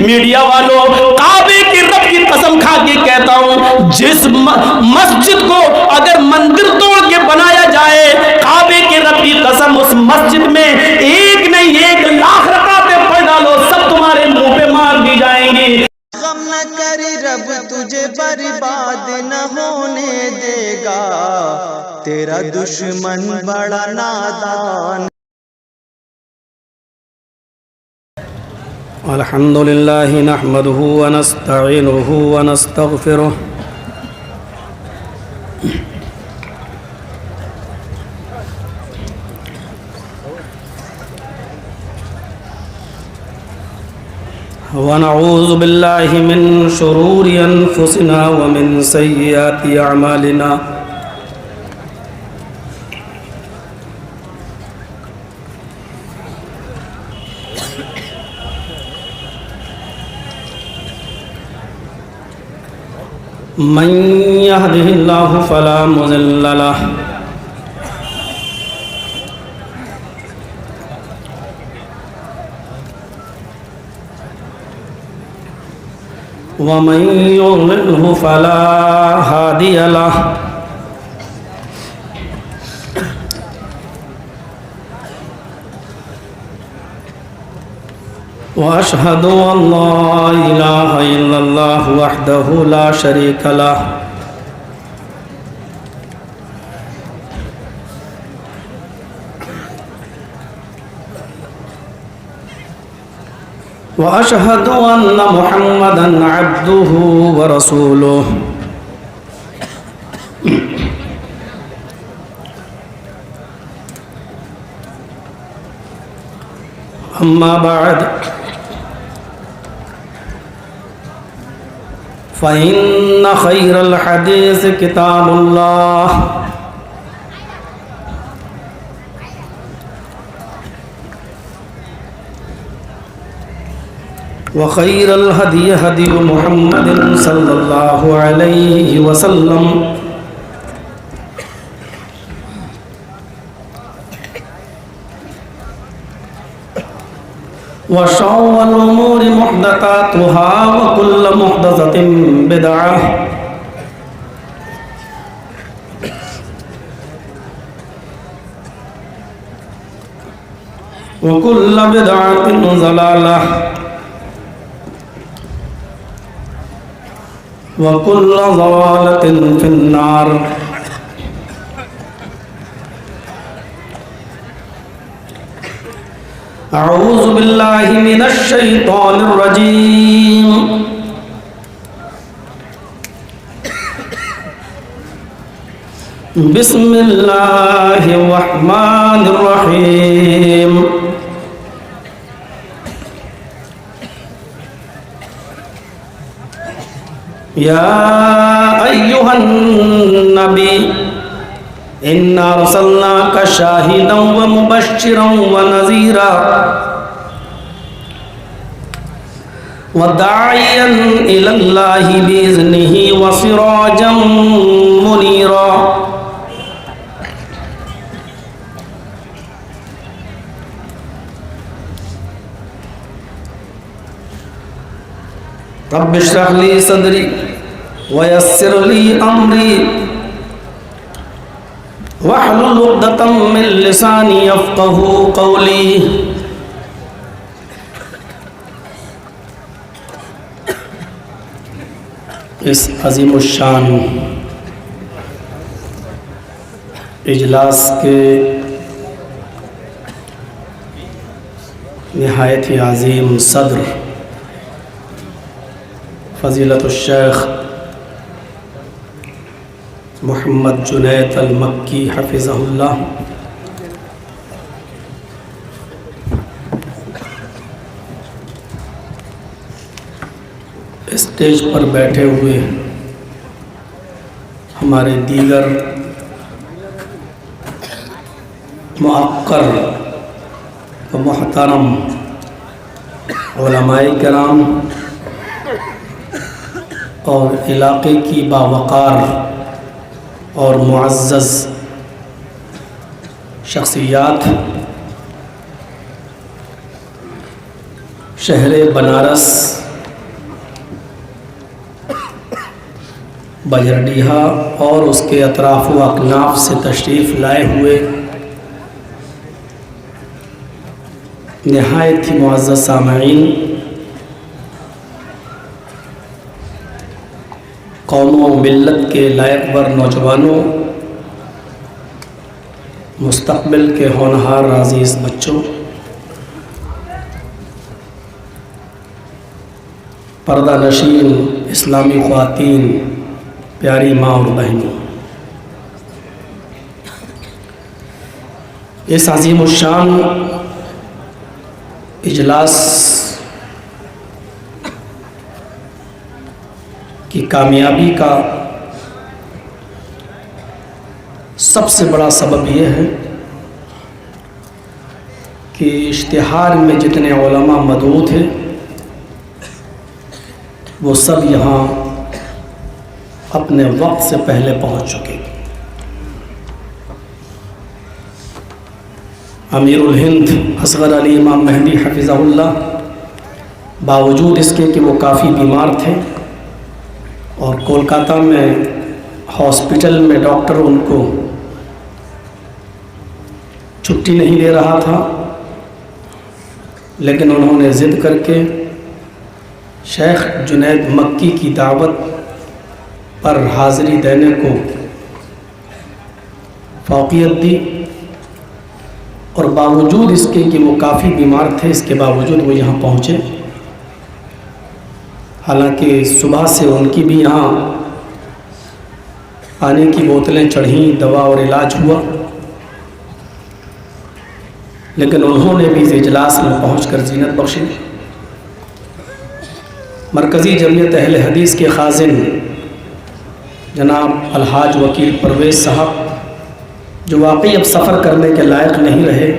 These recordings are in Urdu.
میڈیا والوں، کعبے کے رب کی قسم کھا کے کہتا ہوں، جس مسجد کو اگر مندر توڑ کے بنایا جائے، کعبے کے رب کی قسم اس مسجد میں ایک نہیں 1,00,000 رکعتیں پڑھ ڈالو، سب تمہارے منہ پہ مار دی جائیں گی۔ غم نہ کر رب تجھے برباد نہ ہونے دے گا، تیرا دشمن بڑا نادان۔ الحمد للہ نحمده ونستعینه ونستغفره ونعوذ باللہ من شرور انفسنا ومن سیئات اعمالنا، من يهده الله فلا مضل له ومن يضلله فلا هادي له، وأشهد أن لا إله إلا الله وحده لا شريك له، وأشهد أن محمدًا عبده ورسوله، أما بعد فإن خير الحديث كتاب الله، وخير الهدي هدي محمد صلى الله عليه وسلم، وشر الأمور محدثاتها وكل محدثة بدعة، وكل بدعة ضلالة، وكل ضلالة في النار۔ أعوذ بالله من الشيطان الرجيم، بسم الله الرحمن الرحيم، يا أيها النبي إنا أرسلناك شاهدا ومبشرا ونذيرا وداعيا إلى الله بإذنه وسراجا منيرا۔ رب اشرح لي صدري ويسر لي أمري واحلل عقدة من لساني يفقهوا قولي۔ اس عظیم الشان اجلاس کے نہایت ہی عظیم صدر فضیلت الشیخ محمد جنید المکی حفظہ اللہ، اسٹیج پر بیٹھے ہوئے ہمارے دیگر معقر و محترم علماء کرام اور علاقے کی باوقار اور معزز شخصیات، شہر بنارس بجرڈیہا اور اس کے اطراف و اکناف سے تشریف لائے ہوئے نہایت ہی معزز سامعین، قوم و ملت کے لائق بر نوجوانوں، مستقبل کے ہونہار عزیز بچوں، پردہ نشین اسلامی خواتین، پیاری ماں اور بہنوں، اس عظیم الشان اجلاس کی کامیابی کا سب سے بڑا سبب یہ ہے کہ اشتہار میں جتنے علماء مدعو تھے وہ سب یہاں اپنے وقت سے پہلے پہنچ چکے۔ امیر الہند اصغر علی امام مہدی حفظہ اللہ، باوجود اس کے کہ وہ کافی بیمار تھے اور کولکاتہ میں ہاسپٹل میں ڈاکٹر ان کو چھٹی نہیں دے رہا تھا، لیکن انہوں نے ضد کر کے شیخ جنید مکی کی دعوت پر حاضری دینے کو فوقیت دی، اور باوجود اس کے کہ وہ کافی بیمار تھے اس کے باوجود وہ یہاں پہنچے۔ حالانکہ صبح سے ان کی بھی یہاں پانی کی بوتلیں چڑھیں، دوا اور علاج ہوا، لیکن انہوں نے بھی اس اجلاس میں پہنچ کر زینت بخشی۔ مرکزی جمعیت اہل حدیث کے خازن جناب الحاج وکیل پرویز صاحب، جو واقعی اب سفر کرنے کے لائق نہیں رہے،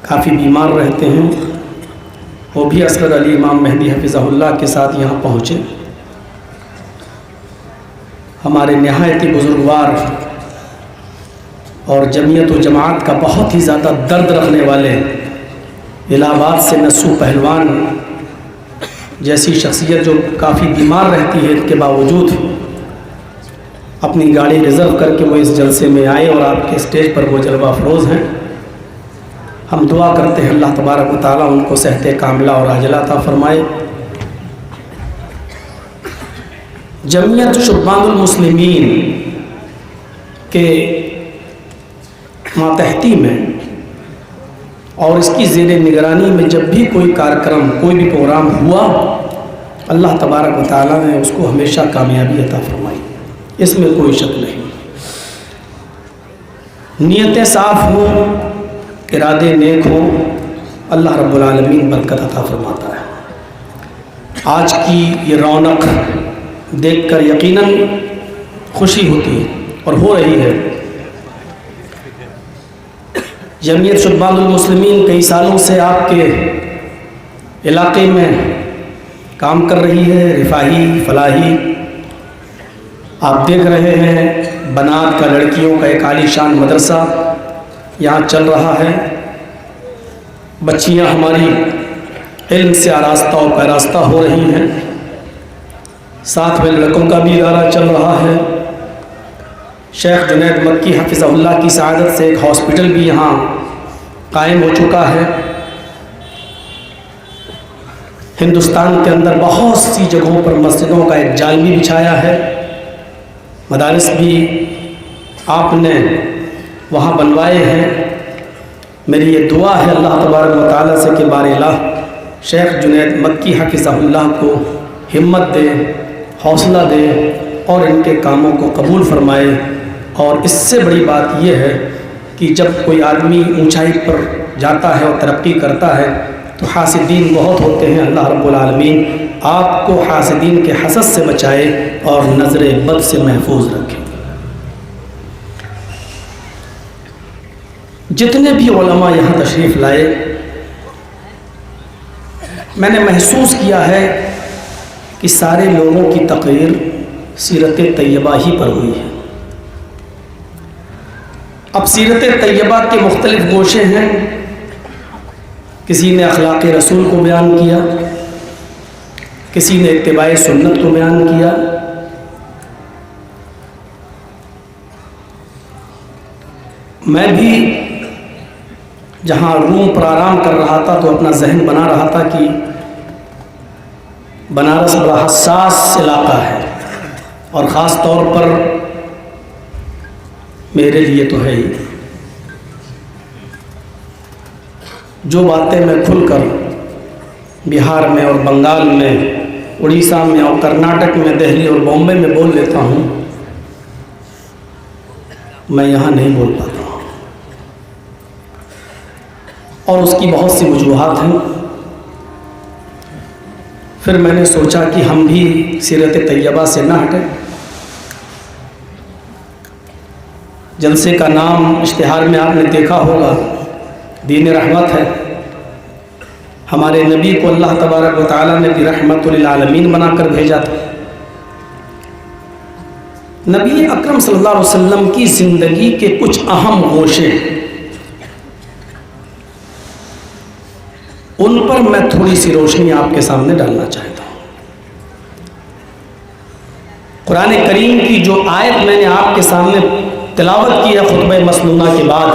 کافی بیمار رہتے ہیں، وہ بھی اصغر علی امام مہدی حفظہ اللہ کے ساتھ یہاں پہنچے۔ ہمارے نہایت ہی بزرگوار اور جمعیت و جماعت کا بہت ہی زیادہ درد رکھنے والے الہ آباد سے نسو پہلوان جیسی شخصیت جو کافی بیمار رہتی ہے، اس کے باوجود اپنی گاڑی ریزرو کر کے وہ اس جلسے میں آئے اور آپ کے اسٹیج پر وہ جلوہ افروز ہیں۔ ہم دعا کرتے ہیں اللہ تبارک و تعالیٰ ان کو صحت کاملہ اور عاجلہ عطا فرمائے۔ جمعیت شبان المسلمین کے ماتحتی میں اور اس کی زیر نگرانی میں جب بھی کوئی کارکرم، کوئی بھی پروگرام ہوا، اللہ تبارک و تعالیٰ نے اس کو ہمیشہ کامیابی عطا فرمائی، اس میں کوئی شک نہیں۔ نیتیں صاف ہوں، ارادے نیک ہوں، اللہ رب العالمین برکت عطا فرماتا ہے۔ آج کی یہ رونق دیکھ کر یقیناً خوشی ہوتی ہے اور ہو رہی ہے۔ جمعیت شبان المسلمین کئی سالوں سے آپ کے علاقے میں کام کر رہی ہے، رفاہی فلاحی، آپ دیکھ رہے ہیں بنات کا لڑکیوں کا ایک عالی شان مدرسہ یہاں چل رہا ہے، بچیاں ہماری علم سے آراستہ و پیراستہ ہو رہی ہیں، ساتھ میں لڑکوں کا بھی ادارہ چل رہا ہے۔ شیخ جنید مکی حفظہ اللہ کی سعادت سے ایک ہاسپٹل بھی یہاں قائم ہو چکا ہے۔ ہندوستان کے اندر بہت سی جگہوں پر مسجدوں کا ایک جال بھی بچھایا ہے، مدارس بھی آپ نے وہاں بنوائے ہیں۔ میری یہ دعا ہے اللہ تبارک و تعالیٰ سے کہ بار الہ شیخ جنید مکی حفظہ اللہ کو ہمت دے، حوصلہ دے اور ان کے کاموں کو قبول فرمائے۔ اور اس سے بڑی بات یہ ہے کہ جب کوئی آدمی اونچائی پر جاتا ہے اور ترقی کرتا ہے تو حاسدین بہت ہوتے ہیں۔ اللہ رب العالمین آپ کو حاسدین کے حسد سے بچائے اور نظر بد سے محفوظ رکھے۔ جتنے بھی علماء یہاں تشریف لائے، میں نے محسوس کیا ہے کہ سارے لوگوں کی تقریر سیرت طیبہ ہی پر ہوئی ہے۔ اب سیرت طیبہ کے مختلف گوشے ہیں، کسی نے اخلاق رسول کو بیان کیا، کسی نے اتباع سنت کو بیان کیا، میں بھی جہاں روم پر آرام کر رہا تھا تو اپنا ذہن بنا رہا تھا کہ بنارس بڑا حساس علاقہ ہے، اور خاص طور پر میرے لیے تو ہے ہی۔ جو باتیں میں کھل کر بہار میں اور بنگال میں، اڑیسہ میں اور کرناٹک میں، دہلی اور بامبے میں بول لیتا ہوں، میں یہاں نہیں بول پاتا ہوں، اور اس کی بہت سی وجوہات ہیں۔ پھر میں نے سوچا کہ ہم بھی سیرت طیبہ سے نہ ہٹیں۔ جلسے کا نام اشتہار میں آپ نے دیکھا ہوگا، دین رحمت ہے۔ ہمارے نبی کو اللہ تبارک و تعالیٰ نے بھی رحمت للعالمین بنا کر بھیجا تھا۔ نبی اکرم صلی اللہ علیہ وسلم کی زندگی کے کچھ اہم گوشے، ان پر میں تھوڑی سی روشنی آپ کے سامنے ڈالنا چاہتا ہوں۔ قرآن کریم کی جو آیت میں نے آپ کے سامنے تلاوت کی ہے خطبہ مسنونہ کے بعد،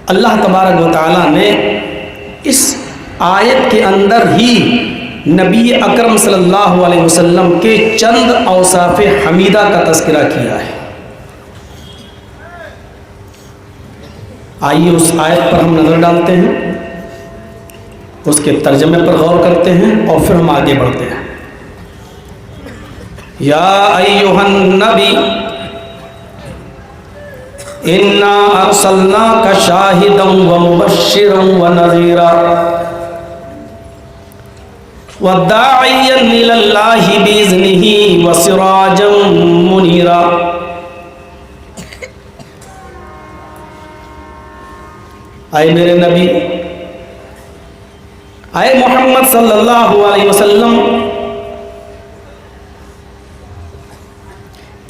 اللہ تبارک و تعالیٰ نے اس آیت کے اندر ہی نبی اکرم صلی اللہ علیہ وسلم کے چند اوصاف حمیدہ کا تذکرہ کیا ہے۔ آئیے اس آیت پر ہم نظر ڈالتے ہیں، اس کے ترجمے پر غور کرتے ہیں، اور پھر ہم آگے بڑھتے ہیں۔ یا ایھا النبی انا ارسلناک شاہدا ومبشرا ونذیرا وداعیا الی اللہ باذنہ وسراجا منیرا۔ اے میرے نبی، اے محمد صلی اللہ علیہ وسلم،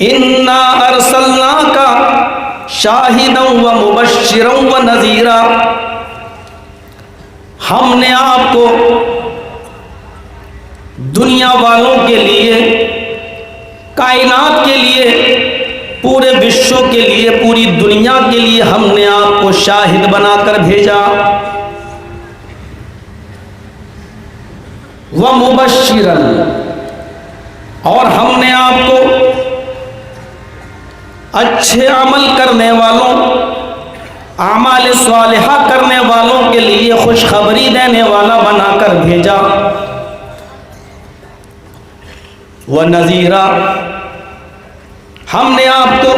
انا ارسلناک شاہدا و مبشرا و نذیرا، ہم نے آپ کو دنیا والوں کے لیے، کائنات کے لیے، پورے وشو کے لیے، پوری دنیا کے لیے ہم نے آپ کو شاہد بنا کر بھیجا، ومبشرا، اور ہم نے آپ کو اچھے عمل کرنے والوں، اعمال صالحہ کرنے والوں کے لیے خوشخبری دینے والا بنا کر بھیجا، وَنَذِيرًا، ہم نے آپ کو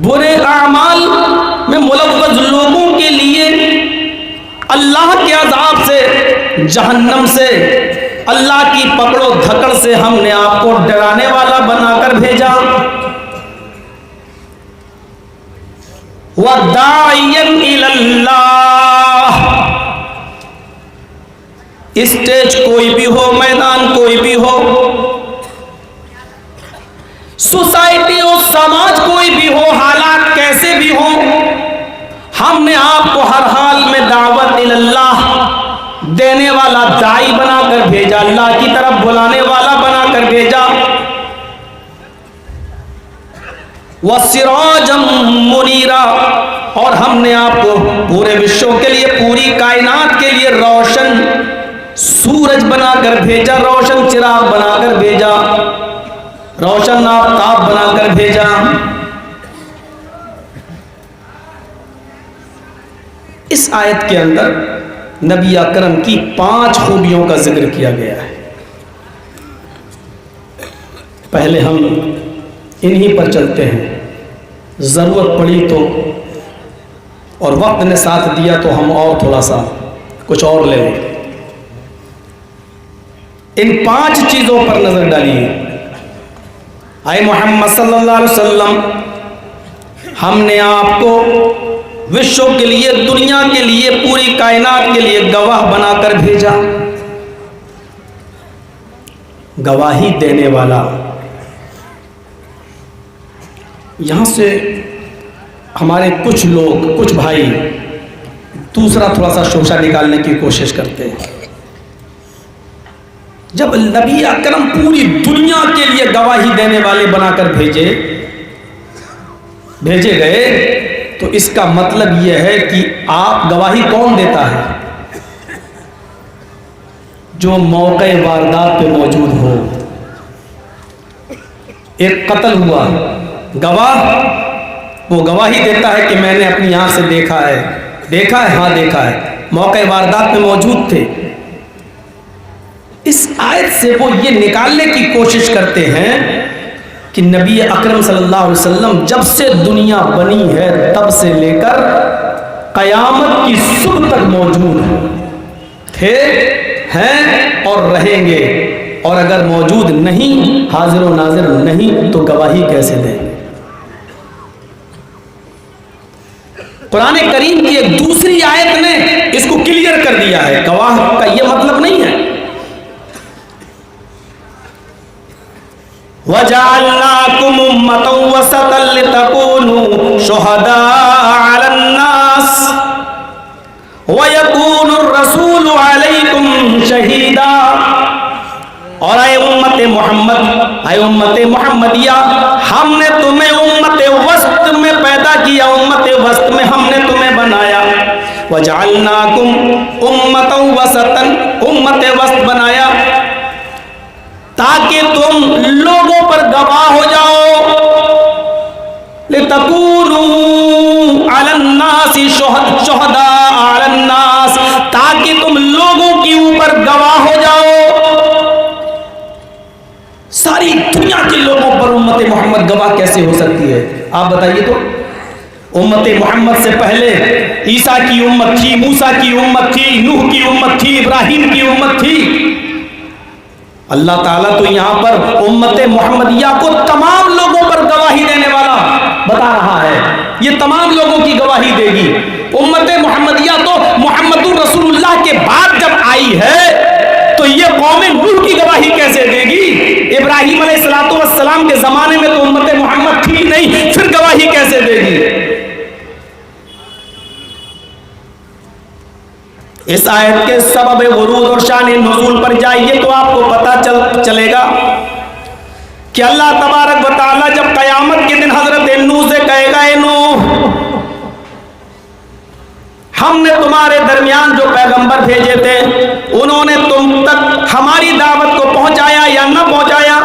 برے اعمال میں ملوث لوگوں کے لیے اللہ کے عذاب سے، جہنم سے، اللہ کی پکڑو دھکڑ سے ہم نے آپ کو ڈرانے والا بنا کر بھیجا، وَدَاعِيًا إِلَى اللَّهِ، اسٹیج کوئی بھی ہو، میدان کوئی بھی ہو، سوسائٹی اور سماج کوئی بھی ہو، حالات کیسے بھی ہوں، ہم نے آپ کو ہر حال میں دعوت الی اللہ دینے والا داعی بنا کر بھیجا، اللہ کی طرف بلانے والا بنا کر بھیجا، وَسِرَاجًا مُنِيرًا، اور ہم نے آپ کو پورے وشو کے لیے، پوری کائنات کے لیے روشن سورج بنا کر بھیجا، روشن چراغ بنا کر بھیجا، روشن آفتاب بنا کر بھیجا۔ اس آیت کے اندر نبی اکرم کی 5 خوبیوں کا ذکر کیا گیا ہے۔ پہلے ہم انہی پر چلتے ہیں، ضرورت پڑی تو اور وقت نے ساتھ دیا تو ہم اور تھوڑا سا کچھ اور لے لیں۔ ان 5 چیزوں پر نظر ڈالیے۔ اے محمد صلی اللہ علیہ وسلم، ہم نے آپ کو وشو کے لیے، دنیا کے لیے، پوری کائنات کے لیے گواہ بنا کر بھیجا، گواہی دینے والا۔ یہاں سے ہمارے کچھ لوگ، کچھ بھائی دوسرا تھوڑا سا شوشہ نکالنے کی کوشش کرتے ہیں۔ جب نبی اکرم پوری دنیا کے لیے گواہی دینے والے بنا کر بھیجے بھیجے گئے، تو اس کا مطلب یہ ہے کہ آپ گواہی کون دیتا ہے؟ جو موقع واردات پہ موجود ہو۔ ایک قتل ہوا، گواہ وہ گواہی دیتا ہے کہ میں نے اپنی آنکھ سے دیکھا ہے۔ دیکھا ہے؟ ہاں دیکھا ہے، موقع واردات پہ موجود تھے۔ اس آیت سے وہ یہ نکالنے کی کوشش کرتے ہیں کہ نبی اکرم صلی اللہ علیہ وسلم جب سے دنیا بنی ہے تب سے لے کر قیامت کی صبح تک موجود تھے، ہیں اور رہیں گے، اور اگر موجود نہیں، حاضر و ناظر نہیں، تو گواہی کیسے دیں؟ قرآن کریم کی ایک دوسری آیت نے اس کو کلیئر کر دیا ہے۔ گواہ کا یہ مطلب نہیں ہے وَجَعَلْنَاكُمْ أُمَّةً وَسَطًا لِتَكُونُوا شُهَدَاءَ عَلَى النَّاسِ وَيَكُونَ الرَّسُولُ عَلَيْكُمْ شَهِيدًا۔ اور اے امت محمد، اے امت محمدیہ، ہم نے تمہیں امت وسط میں پیدا کیا، امت وسط میں ہم نے تمہیں بنایا۔ وَجَعَلْنَاكُمْ أُمَّةً وَسَطًا، امت وسط بنایا تاکہ تم لوگوں پر گواہ ہو جاؤ۔ لِتَكُونُوا عَلَى النَّاسِ شُهَدَاءَ عَلَى النَّاسِ، تاکہ تم لوگوں کے اوپر گواہ ہو جاؤ۔ ساری دنیا کے لوگوں پر امت محمد گواہ کیسے ہو سکتی ہے؟ آپ بتائیے تو۔ امت محمد سے پہلے عیسیٰ کی امت تھی، موسیٰ کی امت تھی، نوح کی امت تھی، ابراہیم کی امت تھی۔ اللہ تعالیٰ تو یہاں پر امت محمدیہ کو تمام لوگوں پر گواہی دینے والا بتا رہا ہے، یہ تمام لوگوں کی گواہی دے گی۔ امت محمدیہ تو محمد رسول اللہ کے بعد جب آئی ہے تو یہ قوم نوح کی گواہی کیسے دے گی؟ ابراہیم علیہ السلام کے زمانے میں تو امت محمد تھی نہیں، پھر گواہی کیسے دے گی؟ اس آیت کے سبب ورود اور شان نزول پر جائیے تو آپ کو پتہ چلے گا کہ اللہ تبارک و تعالیٰ جب قیامت کے دن حضرت نوح سے کہے گا، اے نوح، ہم نے تمہارے درمیان جو پیغمبر بھیجے تھے انہوں نے تم تک ہماری دعوت کو پہنچایا یا نہ پہنچایا؟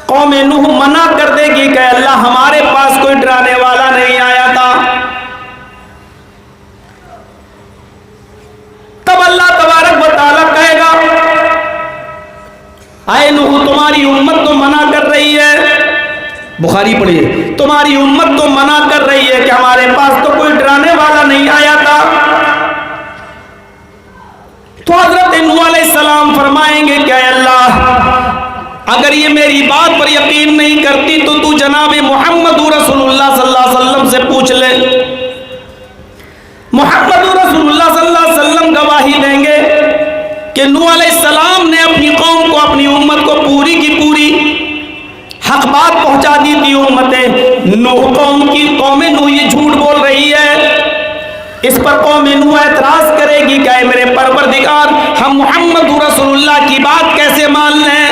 قوم نوح منع کر دے گی کہ اللہ ہمارے پاس کوئی ڈرانے والا نہیں آیا تھا۔ تب اللہ تبارک و تعالیٰ کہے گا، اے نوح، تمہاری امت تو منع کر رہی ہے، بخاری پڑھیے، تمہاری امت تو منع کر رہی ہے کہ ہمارے پاس تو کوئی ڈرانے والا نہیں آیا تھا۔ تو حضرت نوح علیہ السلام فرمائیں گے کہ اے اللہ، اگر یہ میری بات پر یقین نہیں کرتی تو جناب محمد رسول اللہ صلی اللہ علیہ وسلم سے پوچھ لے۔ محمد رسول اللہ صلی اللہ علیہ وسلم گواہی دیں گے کہ نوح علیہ السلام نے اپنی قوم کو، اپنی امت کو پوری کی پوری حق بات پہنچا دی تھی۔ امت نوح، قوم نوح یہ جھوٹ بول رہی ہے۔ اس پر قوم نوح اعتراض کرے گی کہ اے میرے پروردگار، ہم محمد رسول اللہ کی بات کیسے مان لیں؟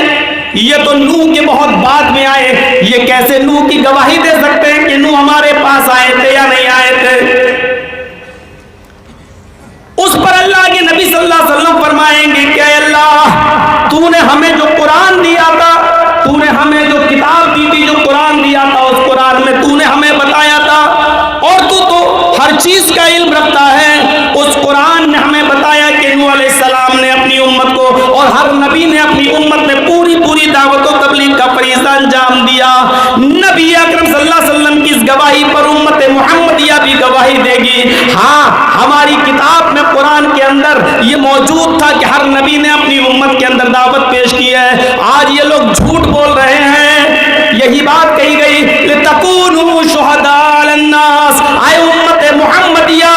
یہ تو نوح کے بہت بعد میں آئے، یہ کیسے نوح کی گواہی دے سکتے ہیں کہ نوح ہمارے پاس آئے تھے یا نہیں آئے تھے؟ اس پر اللہ کے نبی صلی اللہ علیہ وسلم فرمائیں گے کہ اے اللہ، تو نے ہمیں جو قرآن دیا تھا، تو نے ہمیں جو کتاب دی تھی، جو قرآن دیا تھا، اس قرآن میں تو نے ہمیں بتایا تھا، اور تو ہر چیز کا علم رکھتا ہے۔ اس قرآن نے ہمیں بتایا کہ نوح علیہ السلام نے اپنی امت کو، اور ہر نبی نے اپنی امت میں پوری دعوت و تبلیغ کا فریضہ انجام دیا۔ نبی اکرم صلی اللہ علیہ وسلم کی اس گواہی پر امت محمدیہ بھی گواہی دے گی۔ ہاں، ہماری کتاب میں قرآن کے اندر یہ موجود تھا کہ ہر نبی نے اپنی امت کے اندر دعوت پیش کی ہے۔ آج یہ لوگ جھوٹ بول رہے ہیں، یہی بات کہی گئی، لِتَكُونُوا شُهَدَاءَ عَلَى النَّاسِ، اے امت محمدیہ،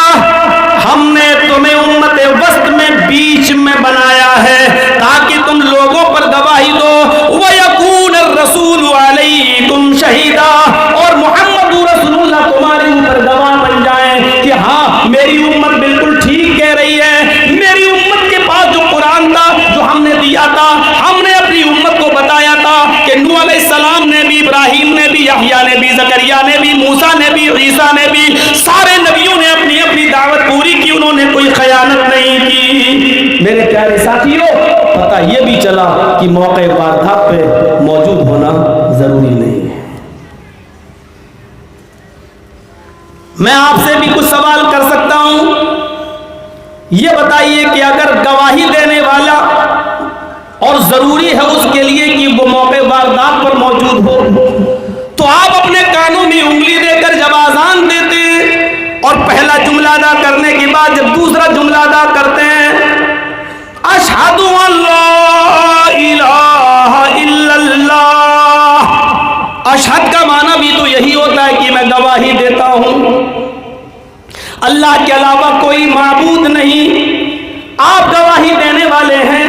ہم نے تمہیں امت وسط میں بیچ میں بنایا ہے تاکہ تم لوگوں پر گواہی دو۔ وَيَكُونَ الرَّسُولُ عَلَيْكُمْ شَهِيدًا، اور محمد رسول اللہ تمہارے اوپر گواہ بن جائیں کہ ہاں، میری امت بالکل ٹھیک کہہ رہی ہے، میری امت کے پاس جو قرآن تھا، جو ہم نے دیا تھا، ہم نے اپنی امت کو بتایا تھا کہ نوح علیہ السلام نے بھی، ابراہیم نے بھی، یحییٰ نے بھی، زکریا نے بھی, موسیٰ نے بھی, عیسیٰ نے بھی, سارے نبیوں نے اپنی اپنی دعوت پوری کی, انہوں نے کوئی خیانت نہیں کی. میرے پیارے ساتھیوں, پتہ یہ بھی چلا کہ موقع واردات پہ موجود ہونا ضروری نہیں ہے. میں آپ سے بھی کچھ سوال کر سکتا ہوں, یہ بتائیے کہ اگر گواہی دینے والا اور ضروری ہے اس کے لیے کہ وہ موقع واردات پر موجود ہو, تو آپ اپنے کانوں میں انگلی دے کر جب آذان دیتے ہیں اور پہلا جملہ ادا کرنے کے بعد جب دوسرا جملہ ادا کرتے ہیں, اشہد ان لا الہ الا اللہ, اشہد کا معنی بھی تو یہی ہوتا ہے کہ میں گواہی دیتا ہوں اللہ کے علاوہ کوئی معبود نہیں. آپ گواہی دینے والے ہیں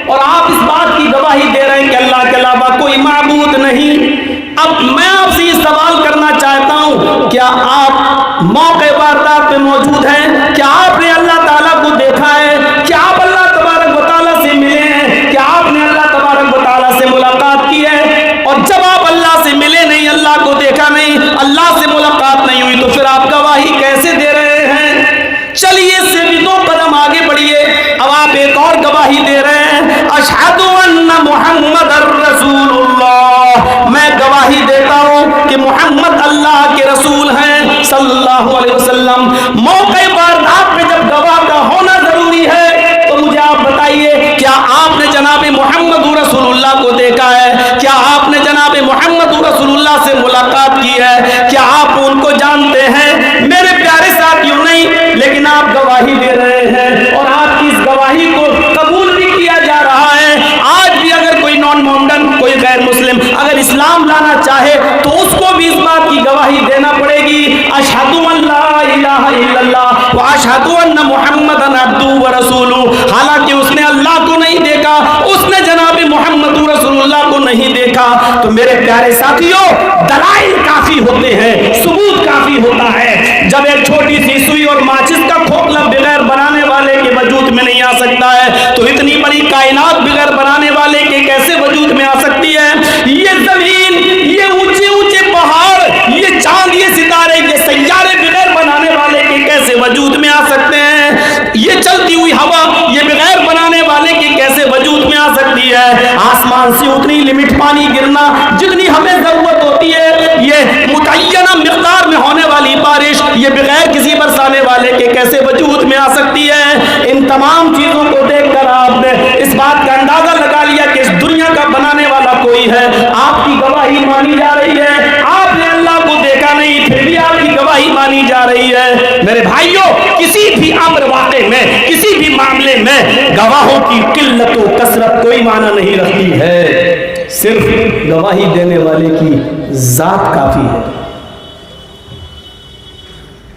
اور آپ اس بات کی گواہی دے رہے ہیں کہ اللہ کے علاوہ کوئی معبود نہیں. اب میں آپ سے یہ سوال کرنا چاہتا ہوں, کیا آپ موقع واردات پہ موجود ہیں؟ کیا آپ نے اللہ تعالیٰ کو دیکھا ہے؟ کیا آپ اللہ تبارک و تعالیٰ سے ملے ہیں؟ کیا آپ نے اللہ تبارک و تعالیٰ سے ملاقات کی ہے؟ اور جب آپ اللہ سے ملے نہیں, اللہ کو دیکھا نہیں, اللہ سے ملاقات نہیں ہوئی, تو پھر آپ گواہی کیسے دے رہے ہیں؟ چلیے اس سے بھی 2 قدم آگے بڑھیے. اب آپ ایک اور گواہی دے رہے ہیں, اشہد ان محمد رسول اللہ, میں گواہی دیتا ہوں کہ محمد اللہ کے رسول ہیں صلی اللہ علیہ وسلم. موقع واردات میں جب گواہ کا ہونا ضروری ہے تو مجھے آپ بتائیے, کیا آپ نے جناب محمد رسول اللہ کو دیکھا ہے؟ کیا آپ نے جناب محمد رسول اللہ سے ملاقات کی ہے؟ کیا آپ ان کو جانتے ہیں؟ میرے پیارے ساتھیوں, نہیں, لیکن آپ گواہی دے رہے ہیں اور آپ کی اس گواہی کو قبول بھی کیا جا رہا ہے. آج بھی اگر کوئی نان مومن, کوئی غیر مسلم اگر اسلام لانا چاہے تو اس کو بھی اس بات کی گواہی دینا پڑے گی, اشہد ان لا الہ الا اللہ و اشہد ان محمدًا عبدہ و رسولہ. حالانکہ اس نے اللہ کو نہیں دیکھا, اس نے جناب محمد رسول اللہ کو نہیں دیکھا. تو میرے پیارے ساتھیوں, دلائل کافی ہوتے ہیں, ثبوت کافی ہوتا ہے. جب ایک چھوٹی سی سوئی اور ماچس کا کھوپلا بغیر بنانے والے کے وجود میں نہیں آ سکتا ہے, تو اتنی بڑی کائنات بغیر بنانے والے کے کیسے وجود میں آ سکتی ہے؟ یہ زمین, یہ اونچے اونچے پہاڑ, یہ چاند, یہ ستارے, یہ سیارے بغیر بنانے والے کے کیسے وجود میں آ سکتے ہیں؟ یہ چلتی ہوئی ہوا, یہ بغیر بنانے والے کے کیسے وجود میں آ سکتی ہے؟ آسمان سے اتنی لمٹ پانی گرنا جتنی ہمیں ضرورت ہوتی ہے, یہ متعینہ مقدار میں ہونے والی بارش, یہ بغیر کسی برسانے والے کے کیسے وجود میں آ سکتی ہے؟ ان تمام چیزوں کو دیکھ کر آپ نے اس بات کا اندازہ لگا لیا کہ اس دنیا کا بنانے والا کوئی ہے. آپ کی گواہی مانی جا رہی ہے. آپ نے اللہ کو دیکھا نہیں, پھر بھی آپ کی گواہی مانی جا رہی ہے. میرے بھائیوں, کسی بھی امر واقع میں, کسی بھی معاملے میں گواہوں کی قلت و کثرت کوئی معنی نہیں رکھتی ہے, صرف گواہی دینے والے کی ذات کافی ہے.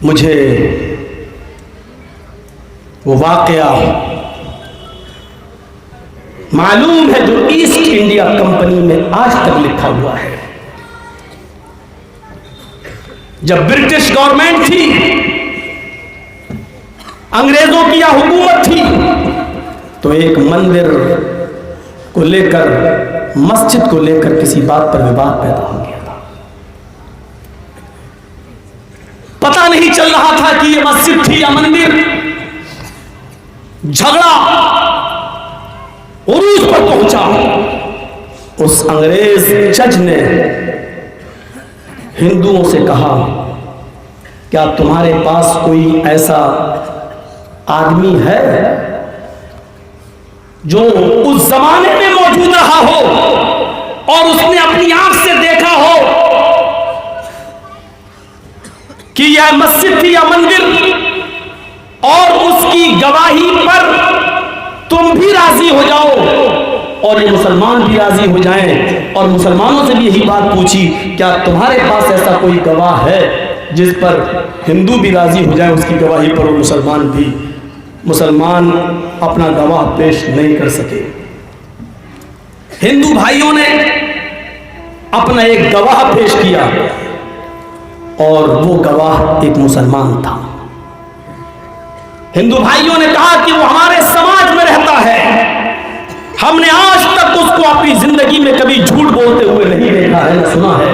مجھے وہ واقعہ معلوم ہے جو ایسٹ انڈیا کمپنی میں آج تک لکھا ہوا ہے. جب برٹش گورنمنٹ تھی, انگریزوں کی حکومت تھی, تو ایک مندر کو لے کر, مسجد کو لے کر کسی بات پر وواد پیدا ہو گیا تھا. پتہ نہیں چل رہا تھا کہ یہ مسجد تھی یا مندر. جھگڑا عروج پر پہنچا. اس انگریز جج نے ہندوؤں سے کہا, کیا تمہارے پاس کوئی ایسا آدمی ہے جو اس زمانے میں موجود رہا ہو اور اس نے اپنی آنکھ سے دیکھا ہو کہ یہ مسجد تھی یا مندر, اور اس کی گواہی پر تم بھی راضی ہو جاؤ اور یہ مسلمان بھی راضی ہو جائیں؟ اور مسلمانوں سے بھی یہی بات پوچھی, کیا تمہارے پاس ایسا کوئی گواہ ہے جس پر ہندو بھی راضی ہو جائیں اس کی گواہی پر, اور مسلمان بھی؟ مسلمان اپنا گواہ پیش نہیں کر سکے. ہندو بھائیوں نے اپنا ایک گواہ پیش کیا, اور وہ گواہ ایک مسلمان تھا. ہندو بھائیوں نے کہا کہ وہ ہمارے سماج میں رہتا ہے, ہم نے آج تک اس کو اپنی زندگی میں کبھی جھوٹ بولتے ہوئے نہیں دیکھا ہے, سنا ہے.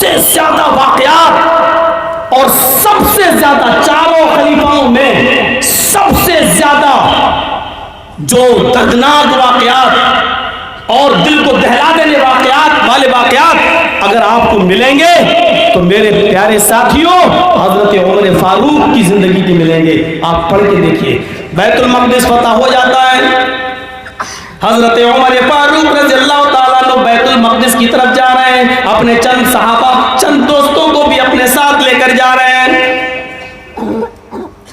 سے زیادہ واقعات اور سب سے زیادہ چاروں خلیفاؤں میں سب سے زیادہ جو دردناک واقعات اور دل کو دہلا دینے والے واقعات اگر آپ کو ملیں گے تو میرے پیارے ساتھیوں حضرت عمر فاروق کی زندگی کی ملیں گے. آپ پڑھ کے دیکھیے. بیت المقدس فتح ہو جاتا ہے, حضرت عمر فاروق رضی اللہ تعالیٰ عنہ بیت المقدس کی طرف جا رہے ہیں, اپنے چند صحابہ چند دوستوں کو بھی اپنے ساتھ لے کر جا رہے ہیں.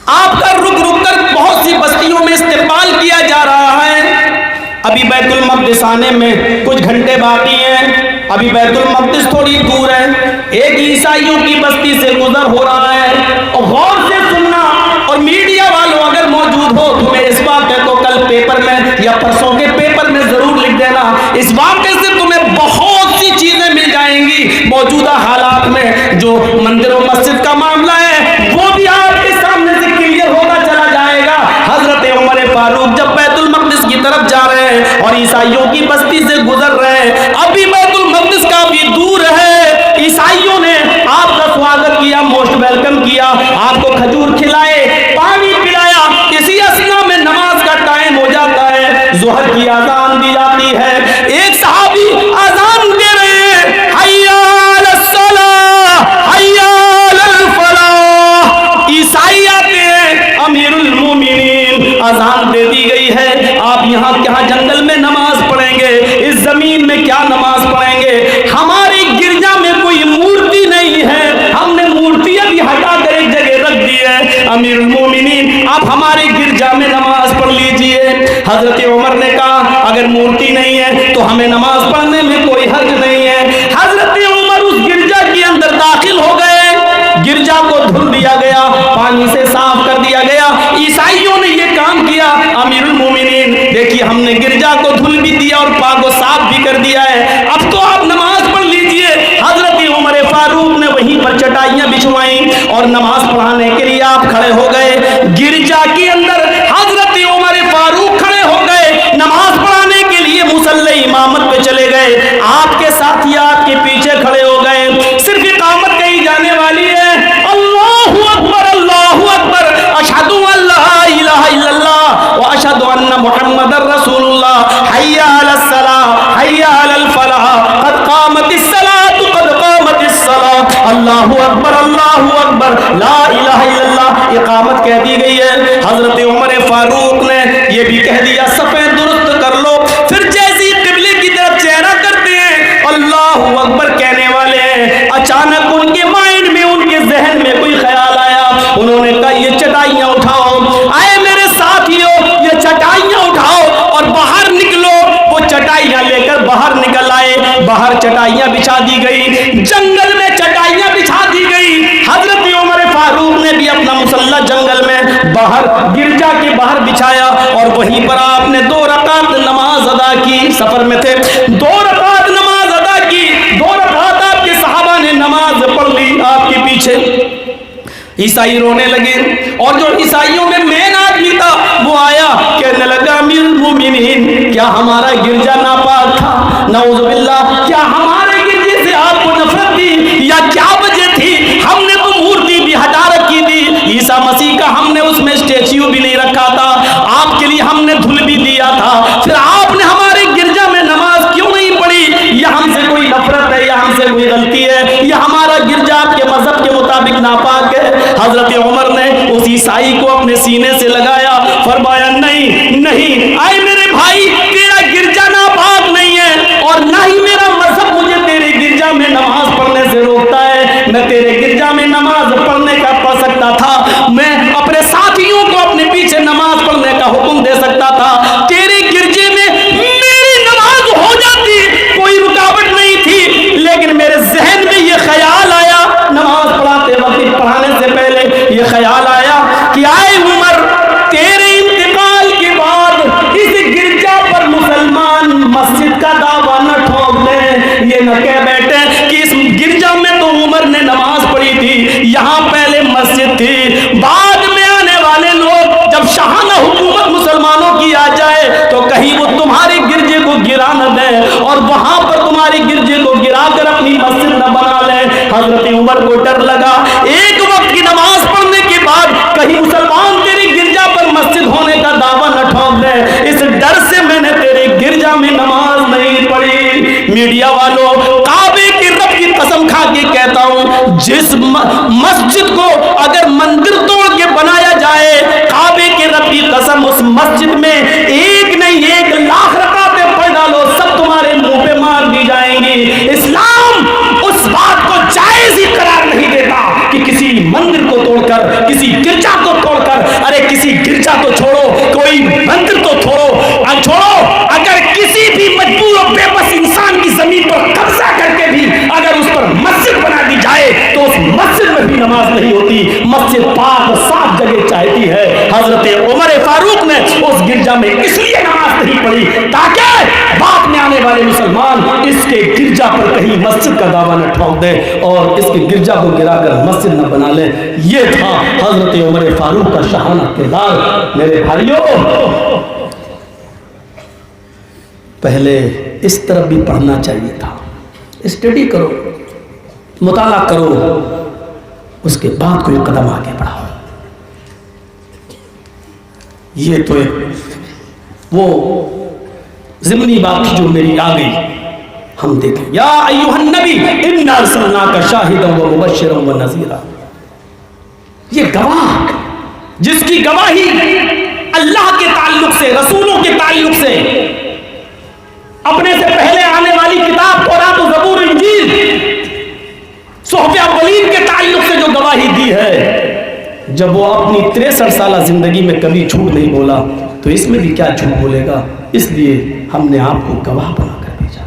آپ کا رک رک کر بہت سی بستیوں میں استقبال کیا جا رہا ہے. ابھی بیت المقدس آنے میں کچھ گھنٹے باقی ہیں, ابھی بیت المقدس تھوڑی دور ہے. ایک عیسائیوں کی بستی سے گزر ہو رہا ہے, اور غور سے سننا, اور میڈیا والوں اگر موجود ہو تمہیں اس واقعے کو کل پیپر میں یا پرسوں کے پیپر میں ضرور لکھ دینا. اس واقعے سے تمہیں بہت سی چیزیں مل جائیں گی. موجودہ حالات میں جو مندر و مسجد کا معاملہ ہے وہ بھی آپ کے سامنے سے کلیئر ہوتا چلا جائے گا. حضرت عمر فاروق جب بیت المقدس کی طرف جا رہے ہیں اور عیسائیوں کی بستی سے گزر رہے ہیں, ابھی بیت المقدس کا بھی دور ہے. عیسائیوں نے آپ کا سواگت کیا, موسٹ ویلکم کیا, آپ کو کھجور کھلائے, پانی پلایا. اسی اسنا میں نماز کا ٹائم ہو جاتا ہے, ظہر کی اذان دی جاتی ہے. ایک صحابی اذان دے رہے ہیں, حی علی الصلاۃ حی علی الفلاح. عیسائی آتے ہیں, امیر المومنین اذان دے دی گئی ہے, آپ یہاں کہاں جنگل میں نماز پڑھیں گے, اس زمین میں کیا نماز پڑھیں گے. ہماری گرجا میں کوئی مورتی نہیں ہے, ہم نے مورتی ابھی ہٹا کر ایک جگہ رکھ دی ہے. امیر المومنین آپ ہمارے گرجا میں نماز پڑھ لیجئے. حضرت عمر نے کہا اگر مورتی نہیں ہے تو ہمیں نماز پڑھنے میں کوئی حرج نہیں ہے. حضرت عمر اس گرجا کے اندر داخل ہو گئے, گرجا کو دھل دیا گیا, پانی سے صاف کر دیا گیا. عیسائیوں نے یہ کام کیا. امیر المومنین دیکھیے, ہم نے گرجا کو دھل بھی دیا اور پاک و صاف بھی کر دیا ہے, اب تو آپ نماز پڑھ لیجئے. حضرت عمر فاروق نے وہیں پر چٹائیاں بچھوائیں اور نماز پڑھانے کے لیے آپ کھڑے ہو گئے. گرجا کے اندر حضرت عمر فاروق کھڑے ہو گئے, نماز پڑھانے کے لیے مصلی امامت پہ چلے گئے. آپ کے ساتھی آپ کے پیچھے کھڑے ہو گئے. صرف اقامت کہی جانے والی ہے, اللہ اکبر اللہ اکبر, اشہد ان لا الہ الا اللہ و اشہد ان محمد رسول اللہ, حی علی الصلاۃ حی علی الفلاح, قد قامت الصلاۃ قد قامت الصلاۃ, اللہ اکبر لا الہ الا اللہ. اقامت کہہ دی گئی ہے. حضرت عمر فاروق نے یہ بھی کہہ دیا صفیں درست کر لو. پھر جیسی قبلے کی طرف چہرہ کرتے ہیں, اللہ اکبر کہنے والے ہیں, اچانک ان کے مائنڈ میں, ان کے ذہن میں کوئی خیال آیا. انہوں نے کہا یہ چٹائیاں اٹھاؤ. آئے میرے ساتھیوں, یہ چٹائیاں اٹھاؤ اور باہر نکلو. وہ چٹائیاں لے کر باہر نکل آئے. باہر چٹائیاں بچھا دی گئی, جنگل میں چٹائیاں بچھا دی گئی. حضرت عمر فاروق نے بھی اپنا مسلح جنگل میں باہر گرجا کے باہر بچھایا, اور وہیں پر آپ نے 2 رکعت نماز ادا کی. سفر میں تھے, 2 رکعت نماز ادا کی. 2 رکعت آپ کے صحابہ نے نماز پڑھ لی آپ کے پیچھے. عیسائی رونے لگے, اور جو عیسائیوں میں مین آدمی تھا وہ آیا, کہنے لگا امیر المومنین کیا ہمارا گرجا ناپاک تھا؟ نعوذ باللہ, کیا ہمارے گرجے سے آپ کو نفرت تھی یا کیا وجہ تھی؟ ہم نے تو مورتی بھی ہٹا رکھی تھی, عیسیٰ مسیح کا ہم نے اس میں اسٹیچیو بھی نہیں رکھا تھا, آپ کے لیے ہم نے دھل بھی دیا تھا, پھر آپ نے ہمارے گرجا میں نماز کیوں نہیں پڑھی؟ یا ہم سے کوئی نفرت ہے, یا ہم سے کوئی غلطی ہے, یا ہمارا گرجا آپ کے مذہب کے مطابق ناپاک ہے؟ حضرت عمر نے اس عیسائی کو اپنے سینے سے لگایا, فرمایا نہیں نہیں, آئے میرے بھائی, تیرا گرجا ناپاک نہیں ہے, اور نہ ہی میرا مذہب مجھے تیرے گرجا میں نماز پڑھنے سے روکتا ہے. میں تیرے گرجا میں نماز پڑھنے کا پڑھ سکتا تھا, میں اپنے ساتھیوں کو اپنے پیچھے نماز پڑھنے کا حکم دے سکتا تھا, تیرے گرجے میں میری نماز ہو جاتی, کوئی رکاوٹ نہیں تھی, لیکن میرے ذہن میں یہ خیال آیا, نماز پڑھاتے وقت پڑھانے سے پہلے یہ خیال آیا کہ آئے عمر, تیرے انتقال کے بعد اس گرجا پر مسلمان مسجد کا دعویٰ نہ ٹھوک دیں, یہ نہ کہہ بیٹھے کہ اس گرجا میں تو عمر نے نماز پڑھی تھی, یہاں پہلے مسجد تھی. بعد میں آنے والے لوگ جب شاہانہ حکومت مسلمانوں کی آ جائے تو کہیں وہ تمہارے گرجے کو گرا نہ دیں, اور وہاں پر تمہاری گرجے کو گرا کر اپنی مسجد نہ بنا لیں. حضرت عمر کو ڈر لگا ایک وقت کی نماز پڑھنے کے بعد کہیں مسلمان تیری گرجا پر مسجد ہونے کا دعویٰ نہ ٹھوک دے، اس ڈر سے میں نے تیرے گرجا میں نماز نہیں پڑھی۔ میڈیا والوں، کعبے کی رب کی قسم کھا کے کہتا ہوں، جس مسجد کو اگر مندر توڑ کے بنایا جائے، کعبے کے رب کی قسم اس مسجد میں ایک نہیں 1,00,000 رکعتیں پڑھ ڈالو، سب تمہارے منہ پہ مار دی جائیں گی۔ اسلام اس بات کو جائز ہی قرار نہیں دیتا کہ کسی مندر کو توڑ کر، کسی گرجا کو توڑ کر، ارے کسی گرجا تو چھوڑو، کوئی مندر تو چھوڑو، اگر کسی بھی مجبور و بے بس انسان کی زمین پر قبضہ کر کے بھی اگر اس پر مسجد بنا دی جائے تو اس مسجد میں بھی نماز نہیں ہوتی۔ مسجد پاک صاف جگہ چاہتی ہے۔ حضرت عمر فاروق نے اس گرجا میں اس لیے نماز نہیں پڑھی تاکہ بعد میں آنے والے مسلمان اس کے گرجا پر کہیں مسجد کا دعویٰ نہ ٹھوک دے اور اس کے گرجا کو گرا کر مسجد نہ بنا لے۔ یہ تھا حضرت عمر فاروق کا شاہانہ کردار۔ میرے بھائیوں، پہلے اس طرف بھی پڑھنا چاہیے تھا، اسٹڈی کرو، مطالعہ کرو، اس کے بعد کوئی قدم آگے بڑھاؤ۔ یہ تو ایک وہ ضمنی بات جو میری آ گئی، ہم دیکھیں یا ایھا النبی انا ارسلناک شاہدا و مبشرا و نذیرا۔ یہ گواہ جس کی گواہی اللہ کے تعلق سے، رسولوں کے تعلق سے، اپنے سے پہلے آنے والی کتاب تورات و زبور انجیل، صحف اولین کے تعلق سے جو گواہی دی ہے، جب وہ اپنی 63 سالہ زندگی میں کبھی جھوٹ نہیں بولا تو اس میں بھی کیا جھوٹ بولے گا؟ اس لیے ہم نے آپ کو گواہ بنا کر بھیجا۔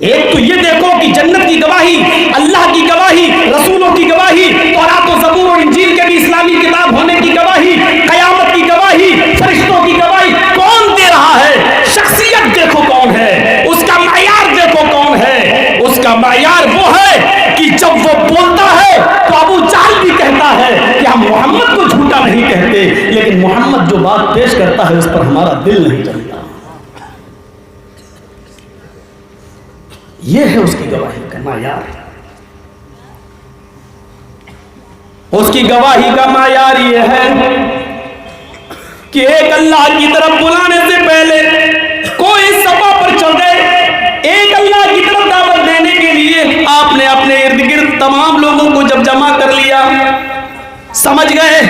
ایک تو یہ دیکھو کہ جنت کی گواہی، اللہ کی گواہی، رسولوں کی گواہی، تورات و زبور اور انجیل کے بھی اسلامی کتاب ہونے کی گواہی، قیامت کی گواہی، فرشتوں کی گواہی کون دے رہا ہے؟ شخصیت دیکھو کون ہے، اس کا معیار دیکھو کون ہے۔ اس کا معیار وہ ہے کہ جب وہ بولتا ہے تو ابو جہل بھی کہتا ہے کہ ہم محمد کو جھوٹا نہیں کہتے، لیکن محمد جو بات پیش کرتا ہے اس پر ہمارا دل نہیں چلتا۔ یہ ہے اس کی گواہی کا معیار۔ اس کی گواہی کا معیار یہ ہے کہ ایک اللہ کی طرف بلانے سے پہلے کوئی سفا پر چل گئے، ایک اللہ کی طرف دعوت دینے کے لیے آپ نے اپنے ارد گرد تمام لوگوں کو جب جمع کر لیا، سمجھ گئے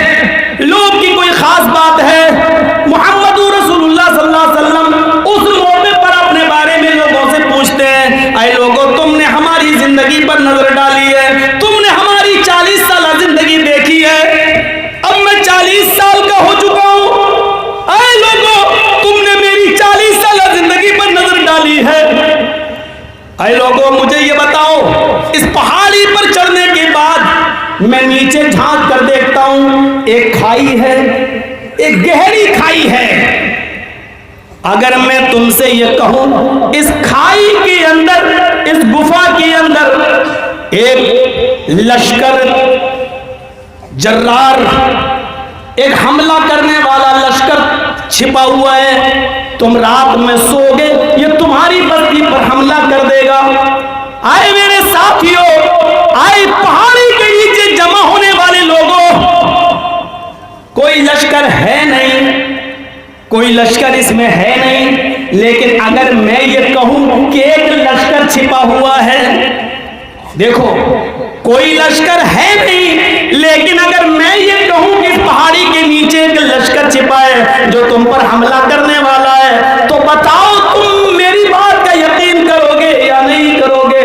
لوگ کی کوئی خاص بات ہے، محمد رسول اللہ صلی اللہ علیہ وسلم اس موقع پر اپنے بارے میں لوگوں سے پوچھتے ہیں، اے لوگوں تم نے ہماری زندگی پر نظر ڈالی ہے، تم نے ہماری 40 سالہ زندگی دیکھی ہے، اب میں 40 سال کا ہو چکا ہوں، اے لوگوں تم نے میری 40 سالہ زندگی پر نظر ڈالی ہے، اے لوگوں مجھے یہ بتاؤ، اس پہاڑی پر چڑھنے کے بعد میں نیچے جھانک کر دیکھتا ہوں ایک کھائی ہے، ایک گہری کھائی ہے، اگر میں تم سے یہ کہوں اس کھائی کے اندر، اس گفا کے اندر ایک لشکر جرار، ایک حملہ کرنے والا لشکر چھپا ہوا ہے، تم رات میں سو گے یہ تمہاری بستی پر حملہ کر دے گا؟ آئے میرے ساتھیوں، آئے پہاڑی کے نیچے جمع ہونے والے لوگوں، کوئی لشکر ہے نہیں، کوئی لشکر اس میں ہے نہیں، لیکن اگر میں یہ کہوں کہ ایک لشکر چھپا ہوا ہے، دیکھو کوئی لشکر ہے نہیں، لیکن اگر میں یہ کہوں کہ اس پہاڑی کے نیچے ایک لشکر چھپا ہے جو تم پر حملہ کرنے والا ہے، تو بتاؤ تم میری بات کا یقین کرو گے یا نہیں کرو گے؟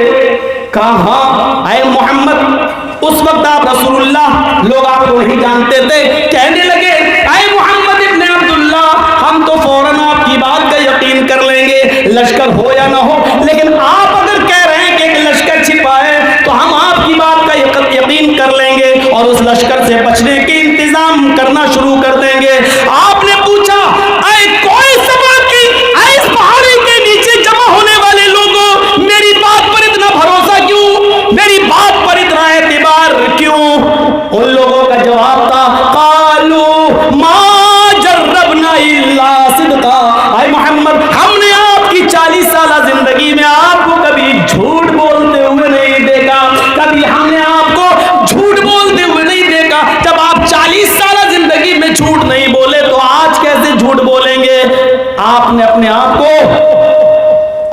کہا ہاں اے محمد۔ اس وقت آپ رسول اللہ، لوگ آپ کو نہیں جانتے تھے، کہنے لگے اے محمد ابن عبداللہ ہم تو فوراً آپ کی بات کا یقین کر لیں گے، لشکر ہو یا نہ ہو، لیکن آپ اگر کہہ رہے ہیں کہ ایک لشکر چھپا ہے تو ہم آپ کی بات کا یقین کر لیں گے اور اس لشکر سے بچنے کے انتظام کرنا شروع کر دیں گے۔ آپ نے پوچھا اے کوئی سبا کی، اے اس پہاڑی کے نیچے جمع ہونے والے لوگوں میری بات پر اتنا بھروسہ کیوں، میری بات پر اتنا اعتبار کیوں؟ ان لوگوں کا جواب تھا قالوا ما جربنا الا صدقا، اے محمد ہم نے آپ کی 40 سالہ زندگی میں آپ کو کبھی جھوٹ بولتے ہوئے نہیں دیکھا، کبھی ہم آپ نے اپنے آپ کو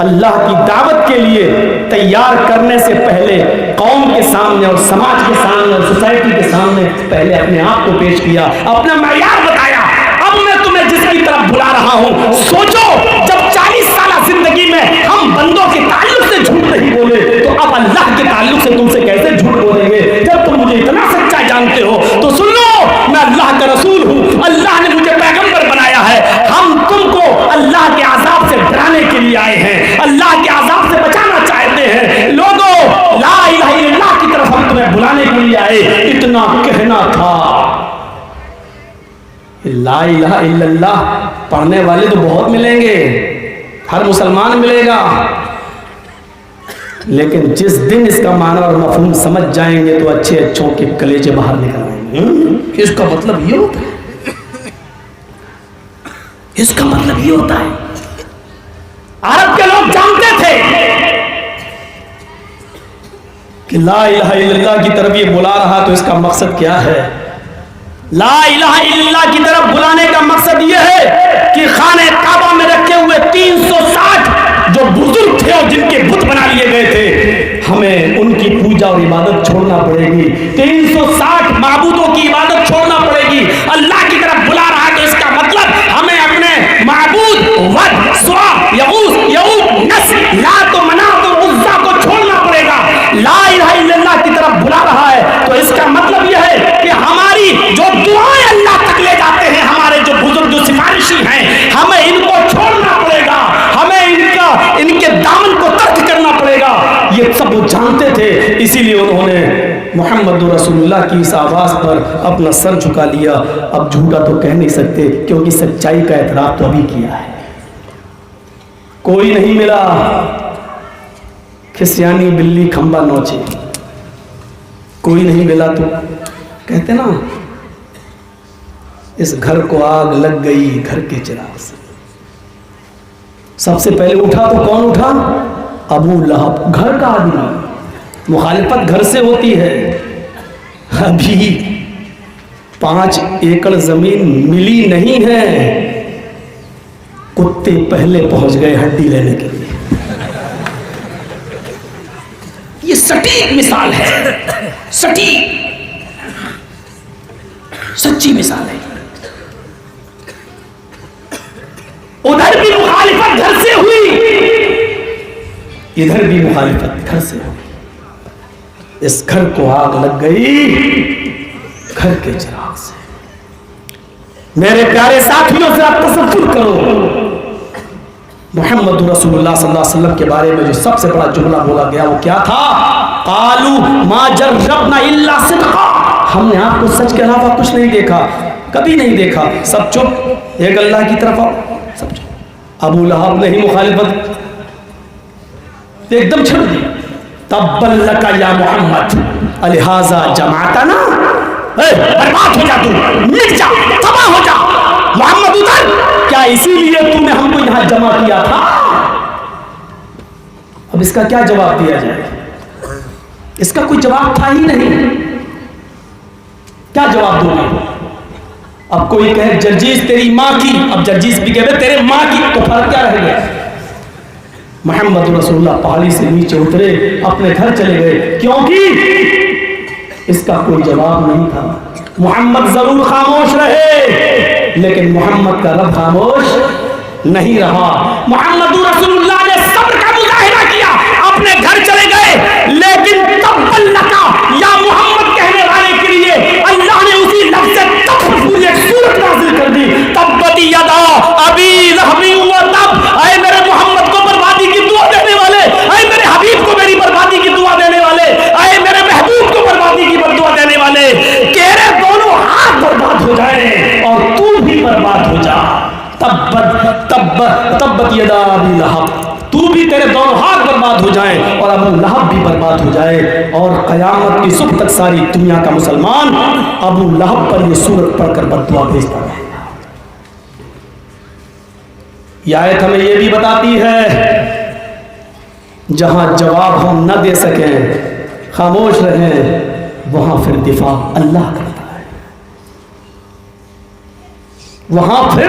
اللہ کی دعوت کے لیے تیار کرنے سے پہلے قوم کے سامنے اور سماج کے سامنے اور سوسائٹی کے سامنے پہلے اپنے آپ کو پیش کیا، اپنا معیار بتایا۔ اب میں تمہیں جس کی طرف بلا رہا ہوں، سوچو جب 40 سالہ زندگی میں ہم بندوں کے تعلق سے جھوٹ نہیں بولے تو اب اللہ کے تعلق سے تم سے کیسے جھوٹ بولیں گے؟ جب تم مجھے اتنا سچا جانتے ہو تو سن لو، میں اللہ کا رسول ہوں، اللہ نے مجھے پیغمبر بنایا ہے۔ ہم تم کو اللہ کے عذاب سے ڈرانے کے لیے آئے ہیں، اللہ کے عذاب سے بچانا چاہتے ہیں۔ لوگوں، لا الہ الا اللہ کی طرف ہم تمہیں بلانے کے لیے آئے، اتنا کہنا تھا۔ لا الہ الا اللہ پڑھنے والے تو بہت ملیں گے، ہر مسلمان ملے گا، لیکن جس دن اس کا معنی اور مفہوم سمجھ جائیں گے تو اچھے اچھوں کے کلیجے باہر نکل آئیں گے۔ اس کا مطلب یہ ہوتا ہے، اس کا مطلب یہ ہوتا ہے۔ عرب کے لوگ جانتے تھے کہ لا الہ الا اللہ کی طرف یہ بلا رہا تو اس کا مقصد کیا ہے۔ لا الہ الا اللہ کی طرف بلانے کا مقصد یہ ہے کہ خانہ کعبہ میں رکھے ہوئے 360 جو بزرگ تھے اور جن کے بت بنا لیے گئے تھے، ہمیں ان کی پوجا اور عبادت چھوڑنا پڑے گی۔ 360 معبودوں کی عبادت چھوڑنا پڑے گی۔ اللہ کی طرف بلا رہا ہے تو اس کا مطلب ہمیں اپنے معبود ود، سوا، یغوث، یعوق، نصر، لات و منات و عزا کو چھوڑنا پڑے گا۔ لا الہ الا اللہ کی طرف بلا رہا ہے تو اس کا مطلب یہ ہے کہ ہماری جو دعائیں اللہ تک لے جاتے ہیں، ہمارے جو بزرگ جو سفارشی ہیں، ہمیں ان کو چھوڑنا پڑے گا، ہمیں ان کے دامن کو ترک کرنا پڑے گا۔ یہ سب وہ جانتے تھے، اسی لیے انہوں نے محمد رسول اللہ کی اس آواز پر اپنا سر جھکا لیا۔ اب جھوٹا تو کہہ نہیں سکتے کیونکہ سچائی کا اعتراف تو ابھی کیا ہے۔ کوئی نہیں ملا، کھسیانی بلی کھمبا نوچے، کوئی نہیں ملا تو کہتے نا اس گھر کو آگ لگ گئی گھر کے چراغ سے۔ سب سے پہلے اٹھا تو کون اٹھا؟ ابو لہب، گھر کا آدمی۔ مخالفت گھر سے ہوتی ہے۔ ابھی 5 ایکڑ زمین ملی نہیں ہے، کتے پہلے پہنچ گئے ہڈی لینے کے لیے۔ یہ سٹیک مثال ہے، سٹیک سچی مثال ہے۔ ادھر بھی مخالفت گھر سے ہوئی، ادھر بھی مخالفت گھر سے ہوئی۔ اس گھر کو آگ لگ گئی گھر کے چراغ سے۔ میرے پیارے ساتھیوں سے آپ تصور کرو، محمد رسول اللہ صلی اللہ علیہ وسلم کے بارے میں جو سب سے بڑا جملہ بولا گیا وہ کیا تھا؟ قالوا ما جربنا الا صدقا، ہم نے آپ کو سچ کے علاوہ کچھ نہیں دیکھا، کبھی نہیں دیکھا۔ سب چپ، ایک اللہ کی طرف آؤ، سب چپ۔ ابو لہب نے ہی مخالفت ایک دم چھڑ دی۔ تبا لک یا محمد الہذا جمعتنا، برباد ہو جا، تو مٹ جا، تباہ ہو جا، محمد ادھر، کیا اسی لیے تم نے ہم کو یہاں جمع کیا تھا؟ اب اس کا کیا جواب دیا جائے؟ اس کا کوئی جواب تھا ہی نہیں، کیا جواب دو گے؟ اب کوئی کہے جرجیز تیری ماں کی، اب جرجیز بھی کہے تیرے ماں کی، تو فرق کیا رہ گیا؟ محمد رسول اللہ پہاڑی سے نیچے اترے، اپنے گھر چلے گئے، کیونکہ اس کا کوئی جواب نہیں تھا۔ محمد ضرور خاموش رہے، لیکن محمد کا رب خاموش نہیں رہا۔ محمد رسول اللہ نے صبر کا مظاہرہ کیا، اپنے گھر چلے گئے، لیکن تبا لک یا محمد کہنے والے کے لیے اللہ نے اسی لفظ سے پوری ایک سورت نازل کر دی۔ تبت یدا ابی لہب و تب، اے میرے محمد کو بربادی کی دعا دینے والے، اے میرے حبیب کو میری بربادی کی دعا دینے والے، اے میرے محبوب کو بربادی کی دعا دینے والے، تیرے دونوں ہاتھ برباد ہو جائیں اور تو بھی برباد ہو جا۔ تبت یدا ابی لہب، تو بھی، تیرے دونوں ہاتھ برباد ہو جائیں اور ابو لہب بھی برباد ہو جائے۔ اور قیامت کی صبح تک ساری دنیا کا مسلمان ابو لہب پر یہ سورت پڑھ کر بد دعا بھیجتا رہے گا۔ یہ آیت ہمیں یہ بھی بتاتی ہے جہاں جواب ہم نہ دے سکیں، خاموش رہیں، وہاں پھر دفاع اللہ کرتا ہے، وہاں پھر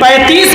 35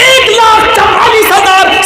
1,44,000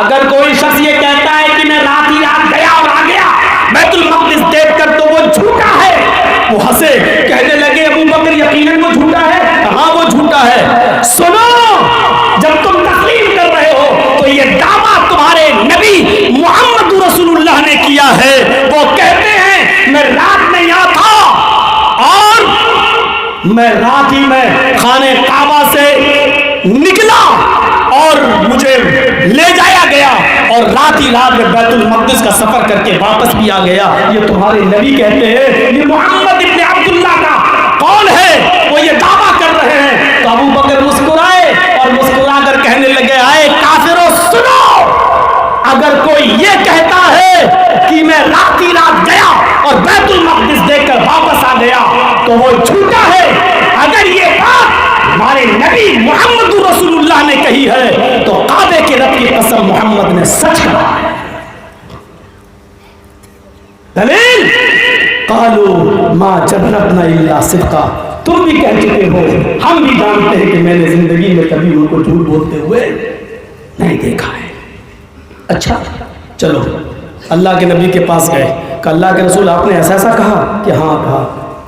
اگر کوئی شخص یہ کہتا ہے کہ میں رات ہی رات گیا اور آ گیا بیت المقدس دیکھ کر تو وہ جھوٹا ہے. وہ ہنسے, کہنے لگے ابو بکر یقیناً وہ جھوٹا ہے. ہاں وہ جھوٹا ہے. سنو, جب تم تسلیم کر رہے ہو تو یہ دعویٰ تمہارے نبی محمد رسول اللہ نے کیا ہے. وہ کہتے ہیں میں رات میں یہاں تھا اور میں رات ہی میں خانے کعبہ سے نکلا اور مجھے لے جایا گیا اور رات ہی رات میں بیت المقدس کا سفر کر کے واپس بھی آ گیا. یہ تمہارے نبی کہتے ہیں. یہ محمد ابن عبداللہ کا قول ہے, وہ یہ دعویٰ کر رہے ہیں. تو ابو بکر مسکرائے اور مسکرا کر کہنے لگے آئے کافروں سنو, اگر کوئی یہ کہتا ہے کہ میں رات ہی رات گیا اور بیت المقدس دیکھ کر واپس آ گیا تو وہ جھوٹا ہے. اگر یہ بات ہمارے نبی محمد رسول اللہ نے کہی ہے تو کعبے کے رب کی قسم محمد نے سچ کہا ہے. دلیل قالوا ما جربنا الا صدقا. تم بھی کہہ چکے ہو, ہم بھی جانتے ہیں کہ میں نے زندگی میں کبھی ان کو جھوٹ بولتے ہوئے نہیں دیکھا ہے. اچھا چلو اللہ کے نبی کے پاس گئے کہ اللہ کے رسول آپ نے ایسا ایسا کہا کہ ہاں کہا.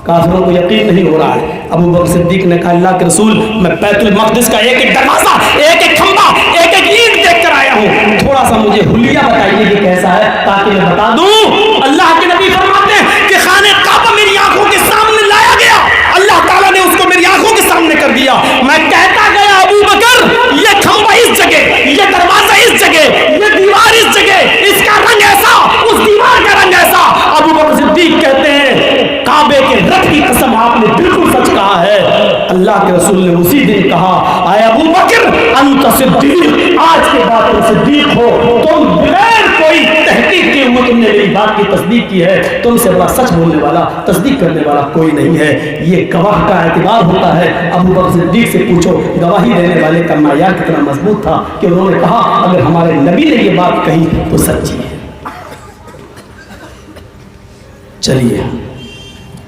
کافروں کو یقین نہیں ہو رہا ہے. ابو بکر صدیق نے کہا اللہ کے رسول میں بیت المقدس کا ایک ایک دروازہ, ایک ایک کھمبا, ایک ایک اینٹ دیکھ کر آیا ہوں. تھوڑا سا مجھے حلیہ بتائیے کہ کیسا ہے تاکہ میں بتا دوں. اللہ کے نبی فرماتے ہیں کہ خانے کعبہ میری آنکھوں کے سامنے لایا گیا, اللہ تعالیٰ نے اس کو میری آنکھوں کے سامنے کر دیا. میں کہتا گیا ابو بکر یہ کھمبا اس جگہ, یہ دروازہ اس جگہ, یہ دیوار اس جگہ, اس کا رنگ ایسا, اس دیوار کا رنگ ایسا. ابو بکر صدیق کہتے ہیں کعبے کے رب کی قسم آپ نے بالکل سچ کہا ہے. اللہ کے رسول نے اسی دن کہا اے ابو بکر انت صدیق, آج کے بعد تم صدیق ہو. تم بغیر کوئی تحقیق کیے ہوئے تم نے میری بات کی تصدیق کی ہے. تم سے بڑا سچ بولنے والا, تصدیق کرنے والا کوئی نہیں ہے. یہ گواہ کا اعتبار ہوتا ہے. ابو بکر صدیق سے پوچھو گواہی دینے والے کا معیار کتنا مضبوط تھا کہ انہوں نے کہا اگر ہمارے نبی نے یہ بات کہی تو سچی ہے. چلیے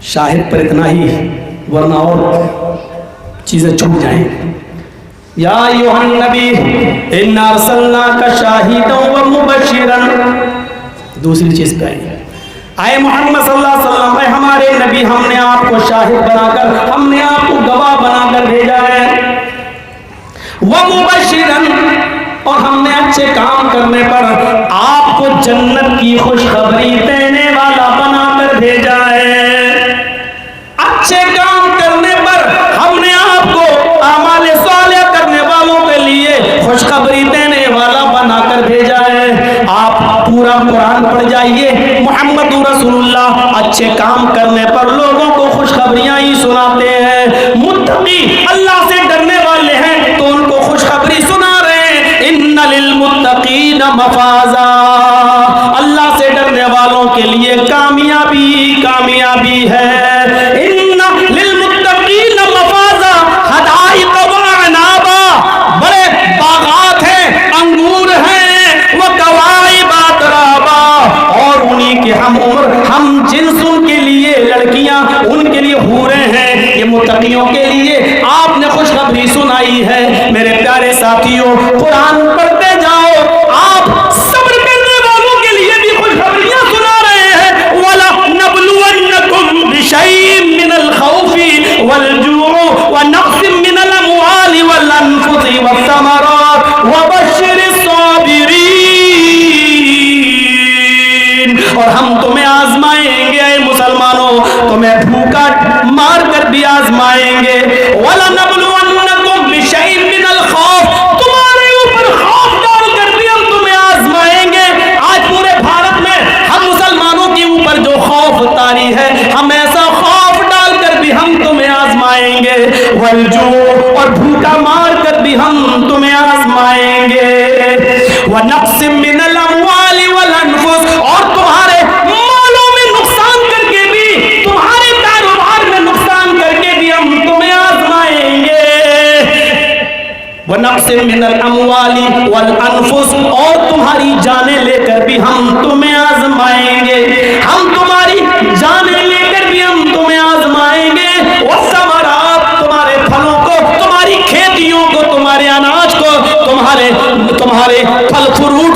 شاہد پر اتنا ہی, ورنہ اور چیزیں چھوٹ جائیں. یا ایھا النبی انا ارسلناک شاہدا و مبشرا. دوسری چیز پہ آئے محمد صلی اللہ علیہ وسلم, اے ہمارے نبی ہم نے آپ کو شاہد بنا کر, ہم نے آپ کو گواہ بنا کر بھیجا ہے. و مبشرا, اور ہم نے اچھے کام کرنے پر آپ کو جنت کی خوشخبری دینے والا بنا کر بھیجا ہے. اچھے کام کرنے پر ہم نے آپ کو اعمال صالح کرنے والوں کے لیے خوشخبری دینے والا بنا کر بھیجا ہے. آپ پورا قرآن پڑھ جائیے, محمد رسول اللہ اچھے کام کرنے پر لوگوں کو خوشخبریاں ہی سناتے ہیں. متقی اللہ سے ڈرنے والے ہیں تو ان کو خوشخبری سنا رہے ہیں. ان للمتقین مفازا, اللہ سے ڈرنے والوں کے لیے کامیابی کامیابی ہے. ان للمتقین مفازا حدائق واعنابا, بڑے باغات ہیں, انگور ہیں, وکواعب اترابا, اور انہی کے ہم عمر ہم جنس ان کے لیے لڑکیاں, ان کے لیے حوریں ہیں. یہ متقیوں کے لیے آپ نے خوشخبری سنائی ہے. میرے پیارے ساتھیوں قرآن پڑھتے جاؤ, آپ صبر کرنے والوں کے لیے بھی خوشخبریاں سنا رہے ہیں. وَلَنَبْلُوَنَّكُمْ بِشَيْءٍ مِّنَ الْخَوْفِ وَالْجُوعِ وَنَقْصٍ مِّنَ الْأَمْوَالِ وَالْأَنفُسِ وَالثَّمَرَاتِ وَبَشِّرِ الصَّابِرِينَ. اور ہم تمہیں آزمائیں گے اے مسلمانوں, تمہیں بھوکا مار کر بھی آزمائیں گے. وَلَنَبْلُوَنَّكُمْ بِشَيْءٍ مِّنَ الْخَوْفِ, تمہارے اوپر خوف ڈال کر بھی ہم تمہیں آزمائیں گے. آج پورے بھارت میں ہم مسلمانوں کے اوپر جو خوف طاری ہے, ہم ایسا خوف ڈال کر بھی ہم تمہیں آزمائیں گے. والجوع, اور بھوکا مار کر بھی ہم تمہیں آزمائیں گے. وَنَقْصٍ مِّنَ الْأَمْوَالِ وَالْأَنفُسِ, اور تمہارے مالوں میں نقصان کر کے بھی, تمہارے کاروبار میں نقصان کر کے بھی ہم تمہیں آزمائیں گے. وَنَقْصٍ مِّنَ الْأَمْوَالِ وَالْأَنفُسِ, اور تمہاری جانیں لے کر بھی ہم تمہیں آزمائیں گے. ہم تمہاری جانیں لے کر بھی ہم تمہیں آزمائیں گے. وَالثَّمَرَاتِ, تمہارے پھلوں کو, تمہاری کھیتیوں کو, تمہارے اناج کو, تمہارے پھل فروٹ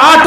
8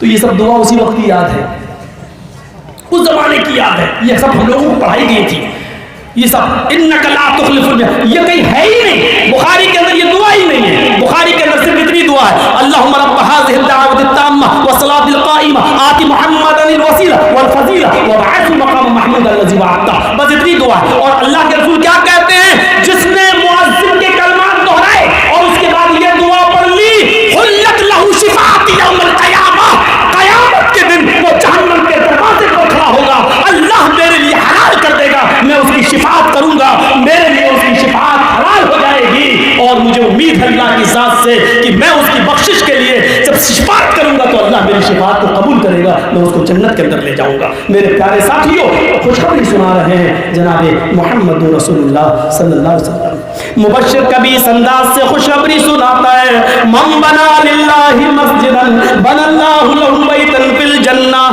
تو یہ سب دعا اسی وقت کی یاد ہے، اس زمانے کی یاد ہے، یہ سب ہم لوگوں کو پڑھائی گئی تھی. یہ سب انک لا تخلف الميعاد یہ کہیں ہے ہی نہیں، بخاری کے اندر یہ دعا ہی نہیں ہے. بخاری کے اندر صرف اتنی دعا ہے، اللہم رب هذه الدعوة التامة والصلاة القائمة آت محمدا الوسیلہ والفضیلہ وابعثه مقاما محمودا الذی وعدتہ. بس اتنی دعا ہے. اور اللہ کے رسول کیا کہتے ہیں؟ جس نے مؤذن کے کلمات دہرائے اور اس کے بعد یہ دعا پڑھ لی، حلت لہ شفاعت یوم القیامہ، قیامت کے دن وہ جہنم کے دروازے پر کھڑا ہوگا، اللہ میرے لیے حلال کر دے گا، میں اس کی شفاعت کروں گا، میرے لیے اس کی شفاعت حلال ہو جائے گی. اور مجھے امید ہے اللہ کی ذات سے کہ میں اس کی بخشش کے لیے جب شفاعت کروں گا تو اللہ میری شفاعت کو قبول کرے گا، میں اس کو جنت کے اندر لے جاؤں گا. میرے پیارے ساتھیوں، خوشخبری سنا رہے ہیں جناب محمد رسول اللہ صلی اللہ علیہ وسلم. مبشر کبھی اس انداز سے خوشخبری سناتا ہے، من بنا للہ مسجدا بنا اللہ لہ بیتا فی الجنہ.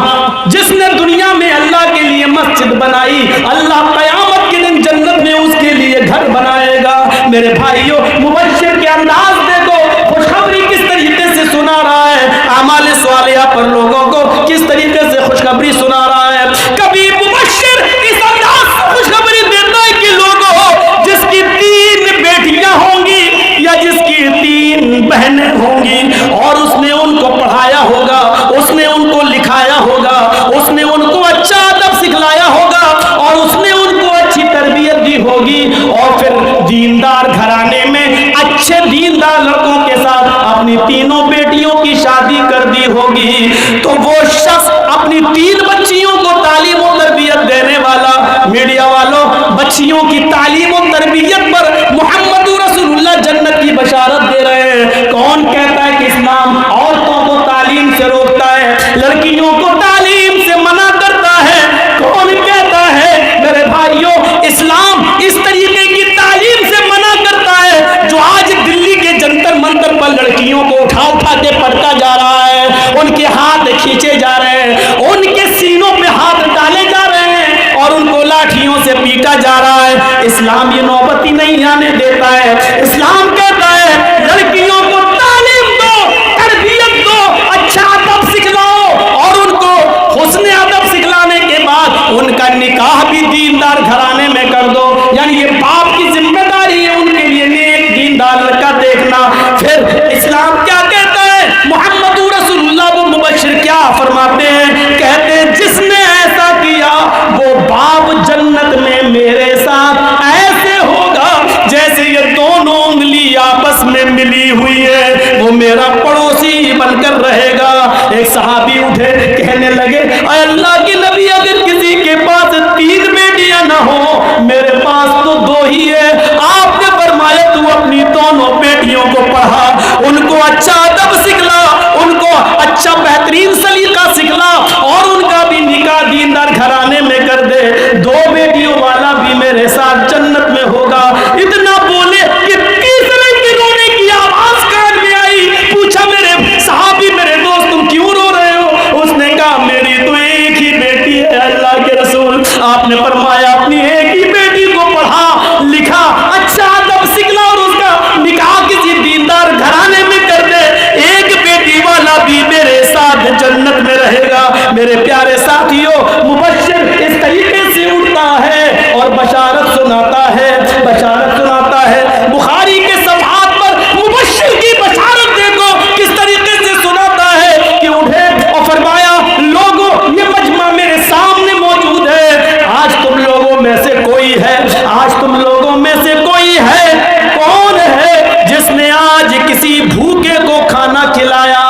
جس نے دنیا میں اللہ کے لیے مسجد بنائی، اللہ قیامت کے دن جنت میں اس کے لیے گھر بنائے گا. میرے بھائیوں، مبشر کے انداز دیکھو، خوشخبری کس طریقے سے سنا رہا ہے، اعمال صالحہ پر لوگوں کو کس طریقے سے خوشخبری سنا رہا ہے. کبھی مبشر اس انداز سے خوشخبری دیتا ہے کہ لوگوں، جس کی 3 بیٹیاں ہوں گی یا جس کی 3 بہنیں ہوں گی اور اس نے ان کو پڑھایا ہوگا، اس نے ان کو لکھایا ہوگا، اس نے ان کو اچھا ادب سکھلایا ہوگا اور اس نے ان کو اچھی تربیت دی ہوگی اور پھر دیندار گھرانے میں اچھے دیندار لڑکوں کے ساتھ اپنی 3 بیٹیوں کی شادی کر دی ہوگی، تو وہ شخص اپنی 3 بچیوں کو تعلیم و تربیت دینے والا. میڈیا والوں، بچیوں کی تعلیم و تربیت پر محمد رسول اللہ جنت کی بشارت دے رہے ہیں. کون کہتا ہے کہ اسلام عورتوں کو تعلیم سے روکتا ہے، لڑکیوں کو تعلیم سے منع کرتا ہے؟ کون کہتا ہے؟ میرے بھائیوں، اسلام اس طریقے کی تعلیم سے منع کرتا ہے جو آج دلی کے جنتر منتر پر لڑکیوں کو اٹھا اٹھا کے پڑھتا جا رہا ہے، ان کے ہاتھ کھینچے جا رہے ہیں، ان کے سینوں پہ ہاتھ ڈالے جا رہے ہیں اور ان کو لاٹھیوں سے پیٹا جا رہا ہے. اسلام یہ نوبت ہی نہیں آنے دیتا ہے. اسلام کہتا ہے لڑکیوں کو تعلیم دو، تربیت دو، اچھا ادب سکھلاؤ اور ان کو حسن ادب سکھلانے کے بعد ان کا نکاح بھی دیندار گھرانے میں کر دو. یعنی یہ باپ کی ذمہ داری ہے ان کے لیے نیک دیندار لڑکا دیکھنا. پھر اسلام کیا کہتا ہے؟ محمد رسول اللہ وہ مبشر کیا فرماتے ہیں؟ کہتے ہیں جس نے ایسا کیا وہ باپ جنت میں میرے ساتھ ایسے ہوگا جیسے یہ دونوں انگلی آپس میں ملی ہوئی ہے، وہ میرا پڑوسی بن کر رہے گا. ایک صحابی اٹھے، کہنے لگے اے اللہ کے نبی، اگر کسی کے پاس 3 بیٹیاں نہ ہو، میرے پاس تو 2 ہی ہے. آپ نے فرمایا تو اپنی دونوں بیٹیوں کو پڑھا، ان کو اچھا ادب سکھلا، ان کو اچھا بہترین سلیقہ سکھلا اور ان کا بھی نکاح دیندار گھرانے میں کر دے. 2 بیٹیوں والا بھی میرے ساتھ جنت میں ہوگا. اتنا بولے کہ تیسرے کی رونے کی آواز کان میں آئی. پوچھا میرے صحابی، میرے دوست، تم کیوں رو رہے ہو؟ اس نے کہا میری تو ایک ہی بیٹی ہے اللہ کے رسول. آپ نے فرمایا اپنی ایک ہی بیٹی کو پڑھا لکھا، اچھا ادب سکھلا اور اس کا نکاح کسی دیندار گھرانے میں کر دے. ایک بیٹی والا بھی میرے ساتھ جنت میں رہے گا. میرے پیارے ساتھیوں، مبشر اس طریقے سے اٹھتا ہے اور بشارت سناتا ہے، بشارت سناتا ہے. بخاری کے صفحات پر مبشر کی بشارت دیکھو کس طریقے سے سناتا ہے کہ اٹھے اور فرمایا لوگوں، یہ مجمع میرے سامنے موجود ہے. آج تم لوگوں میں سے کوئی ہے، آج تم لوگوں میں سے کوئی ہے، کون ہے جس نے آج کسی بھوکے کو کھانا کھلایا؟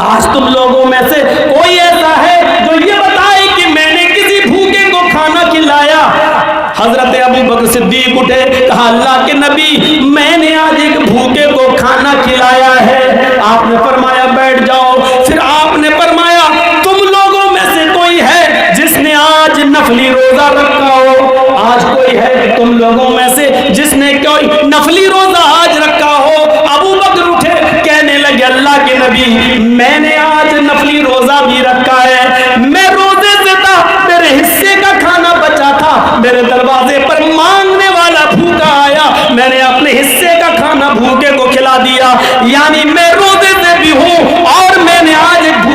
آج تم لوگوں میں سے کوئی ایسا ہے جو یہ بتائے کہ میں نے کسی بھوکے کو کھانا کھلایا؟ حضرت ابو بکر صدیق اٹھے، کہا اللہ کے نبی، میں نے آج ایک بھوکے کو کھانا کھلایا ہے. آپ نے فرمایا بیٹھ جاؤ. پھر آپ نے فرمایا تم لوگوں میں سے کوئی ہے جس نے آج نفلی روزہ رکھا ہو؟ آج کوئی ہے تم لوگوں میں سے جس نے کوئی نفلی روزہ آج رکھا ہو؟ ابو بکر اٹھے، کہنے لگے اللہ کے نبی، میں نے آج نفلی روزہ بھی رکھا ہے. میں روزے سے تھا، میرے حصے کا کھانا بچا تھا، میرے دروازے پر مانگنے والا بھوکا آیا، میں نے اپنے حصے کا کھانا بھوکے کو کھلا دیا. یعنی میں روزے سے بھی ہوں اور میں نے آج ایک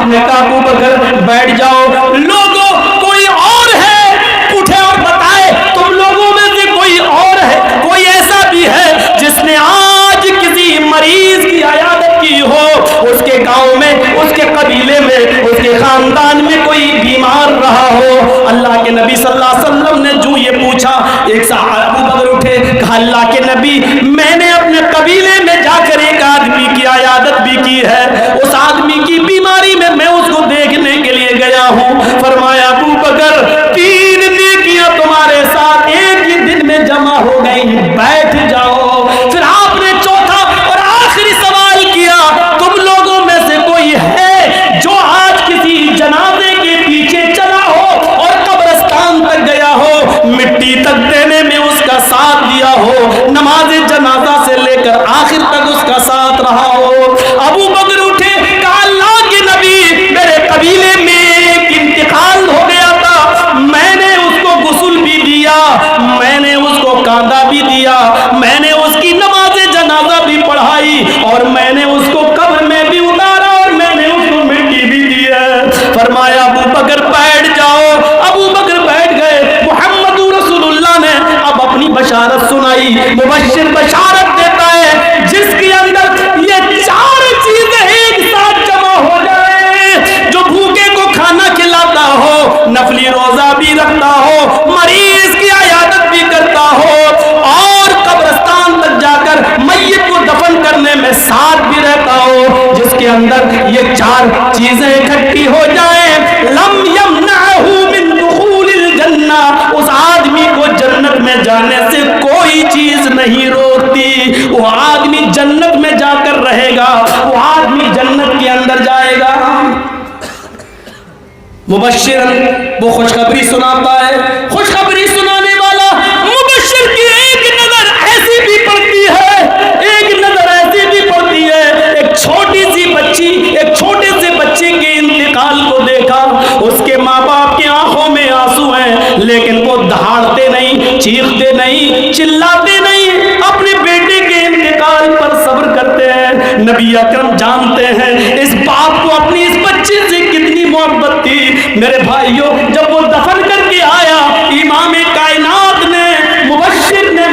آپ نے کہا ابو بکر بیٹھ جاؤ، لوگوں کوئی اور ہے اٹھے اور بتائے، تم لوگوں میں سے کوئی اور ہے، کوئی ایسا بھی ہے جس نے آج کسی مریض کی عیادت کی ہو، اس کے گاؤں میں، اس کے قبیلے میں، اس کے خاندان میں کوئی بیمار رہا ہو؟ اللہ کے نبی صلی اللہ علیہ وسلم نے جو یہ پوچھا، ایک صحابہ ابو بکر اٹھے، کہا اللہ کے نبی میں نے اپنے قبیلے میں جا کر ایک آدمی کی عیادت بھی کی ہے، اس آدمی کی بیماری میں اس کو دیکھنے کے لیے گیا ہوں۔ فرمایا ابو بکر 3 نیکیاں تمہارے ساتھ ایک ہی دن میں جمع ہو گئی، بیٹھ جاؤ۔ پھر آپ نے چوتھا اور آخری سوال کیا، تم لوگوں میں سے کوئی ہے جو آج کسی جنازے کے پیچھے چلا ہو اور قبرستان تک گیا ہو، مٹی تک دینے میں اس کا ساتھ دیا ہو، نماز جنازہ سے لے کر آخر تک اس کا ساتھ رہا ہو؟ ابو بکر اٹھے، کہا اللہ کے نبی میرے قبیلے میں ایک انتقال ہو گیا تھا، میں نے اس کو غسل بھی دیا، میں نے اس کو کاندھا بھی دیا، میں نے اس کی نماز جنازہ بھی پڑھائی، اور میں نے اس کو قبر میں بھی اتارا، اور میں نے اس کو مٹی بھی دی ہے۔ فرمایا ابو بکر بیٹھ جاؤ۔ ابو بکر بیٹھ گئے۔ محمد رسول اللہ نے اب اپنی بشارت سنائی۔ مبشر بشارت دیتا ہے جس کے اندر یہ 4 چیزیں ایک ساتھ جمع ہو جائے، جو بھوکے کو کھانا کھلاتا ہو، نفلی روزہ بھی رکھتا ہو، مریض کی عیادت بھی کرتا ہو، اور قبرستان تک جا کر میت کو دفن کرنے میں ساتھ بھی رہتا ہو، جس کے اندر یہ 4 چیزیں اکٹھی ہو جائیں، لم یمنعہ من دخول الجنہ، اس آدمی کو جنت میں جانے سے کوئی چیز نہیں روکتی، وہ آدمی جنت میں جا کر رہے گا، وہ آدمی جنت کے اندر جائے گا۔ مبشر وہ خوشخبری سناتا ہے، خوشخبری سنانے والا مبشر کی ایک نظر ایسی بھی پڑتی ہے، ایک نظر ایسی بھی پڑتی ہے، ایک چھوٹی سی بچی، ایک چھوٹے سے بچے کے انتقال کو دیکھا، اس کے ماں باپ کی آنکھوں میں آنسو ہیں، لیکن وہ دہاڑتے نہیں، چیختے نہیں، چلاتے نہیں، اپنے بیٹے کے انتقال پر صبر کرتے ہیں۔ نبی اکرم جانتے ہیں اس باپ کو اپنی اس بچے سے کتنی محبت تھی۔ میرے بھائیوں، جب وہ دفن کر کے آیا، امام کائنات نے مبشر نے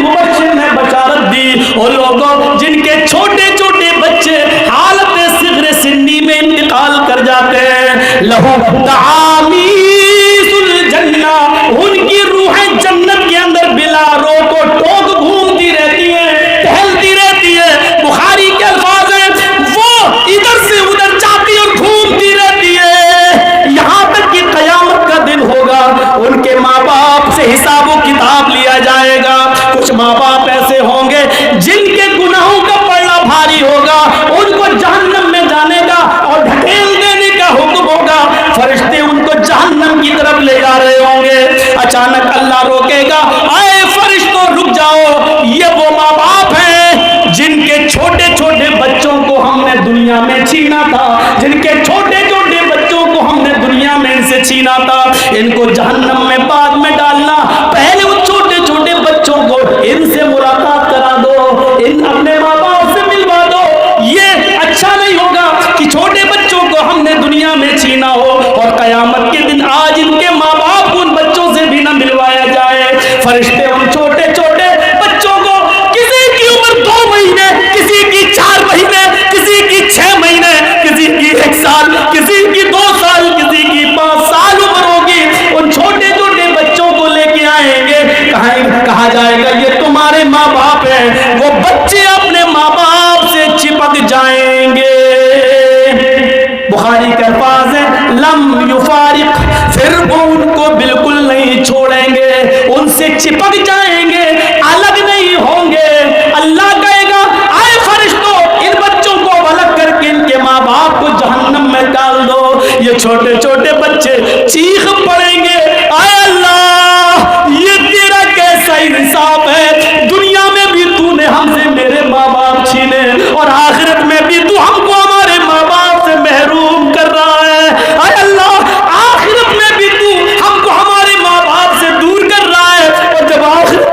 بشارت دی، اور لوگوں جن کے چھوٹے چھوٹے بچے حالت صغر سنی میں انتقال کر جاتے ہیں، لہو تعامیس الجنہ، ان کی روحیں جنت کے اندر بلا روک و ٹوک گھومتی رہتی ہیں، ٹہلتی رہتی ہے۔ بخاری کے الفاظ ہیں، وہ ادھر سے ادھر جاتی اور گھومتی رہتی ہے، یہاں تک کہ قیامت کا دن ہوگا، ان کے ماں باپ سے حساب و کتاب لیا جائے گا۔ کچھ ماں باپ ایسے ہوں گے جن کے گناہوں کا پلڑا بھاری ہوگا، ان کو جہنم میں جانے کا اور ڈھکیل دینے کا حکم ہوگا، فرشتے ان کو جہنم کی طرف لے جا رہے ہوں گے، اچانک اللہ روکے گا، اے فرشتوں رک جاؤ، یہ وہ ماں باپ ہیں جن کے چھوٹے چھوٹے بچوں کو ہم نے دنیا میں چھینا تھا، جن کے چھوٹے چھوٹے بچوں کو ہم نے دنیا میں ان سے چھینا تھا، ان کو جہنم میں بعد میں ڈالنا، پہلے ان چھوٹے چھوٹے بچوں کو ان سے ملاقات کرا دو، ان اپنے ماں باپ سے ملوا دو۔ یہ اچھا نہیں ہوگا کہ چھوٹے بچوں کو ہم نے دنیا میں چھینا ہو اور قیامت کے دن آج ان کے ماں باپ کو ان بچوں سے بھی نہ ملوایا جائے۔ فرشتے ان چھوٹے چھوٹے بچوں کو، کسی کی عمر 2 مہینے، کسی کی 4 مہینے، کسی کی 6 مہینے، کسی کی 1 سال، کسی کی 2 سال، کسی کی 5 سال عمر ہوگی، ان چھوٹے چھوٹے بچوں کو لے کے آئیں گے، کہا جائے گا یہ تمہارے ماں باپ ہیں، وہ بچے اپنے ماں باپ سے چپک جائیں گے۔ بخاری کے الفاظ ہیں، لم یفارق، پھر وہ ان کو بالکل نہیں چھوڑیں گے، ان سے چپک جائیں گے، الگ نہیں ہوں گے۔ اللہ کہے گا، اے فرشتوں ان بچوں کو الگ کر کے ان کے ماں باپ کو جہنم میں ڈال دو۔ یہ چھوٹے چھوٹے بچے چیخ پڑیں گے، اے اللہ یہ تیرا کیسا انصاف ہے، دنیا میں بھی تو نے ہم سے میرے ماں باپ چھینے، اور آخرت میں بھی تو ہم کو ہمارے ماں باپ سے محروم کر رہا ہے۔ اے اللہ آخرت میں بھی تو ہم کو ہمارے ماں باپ سے دور کر رہا ہے، اور جب آخرت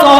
100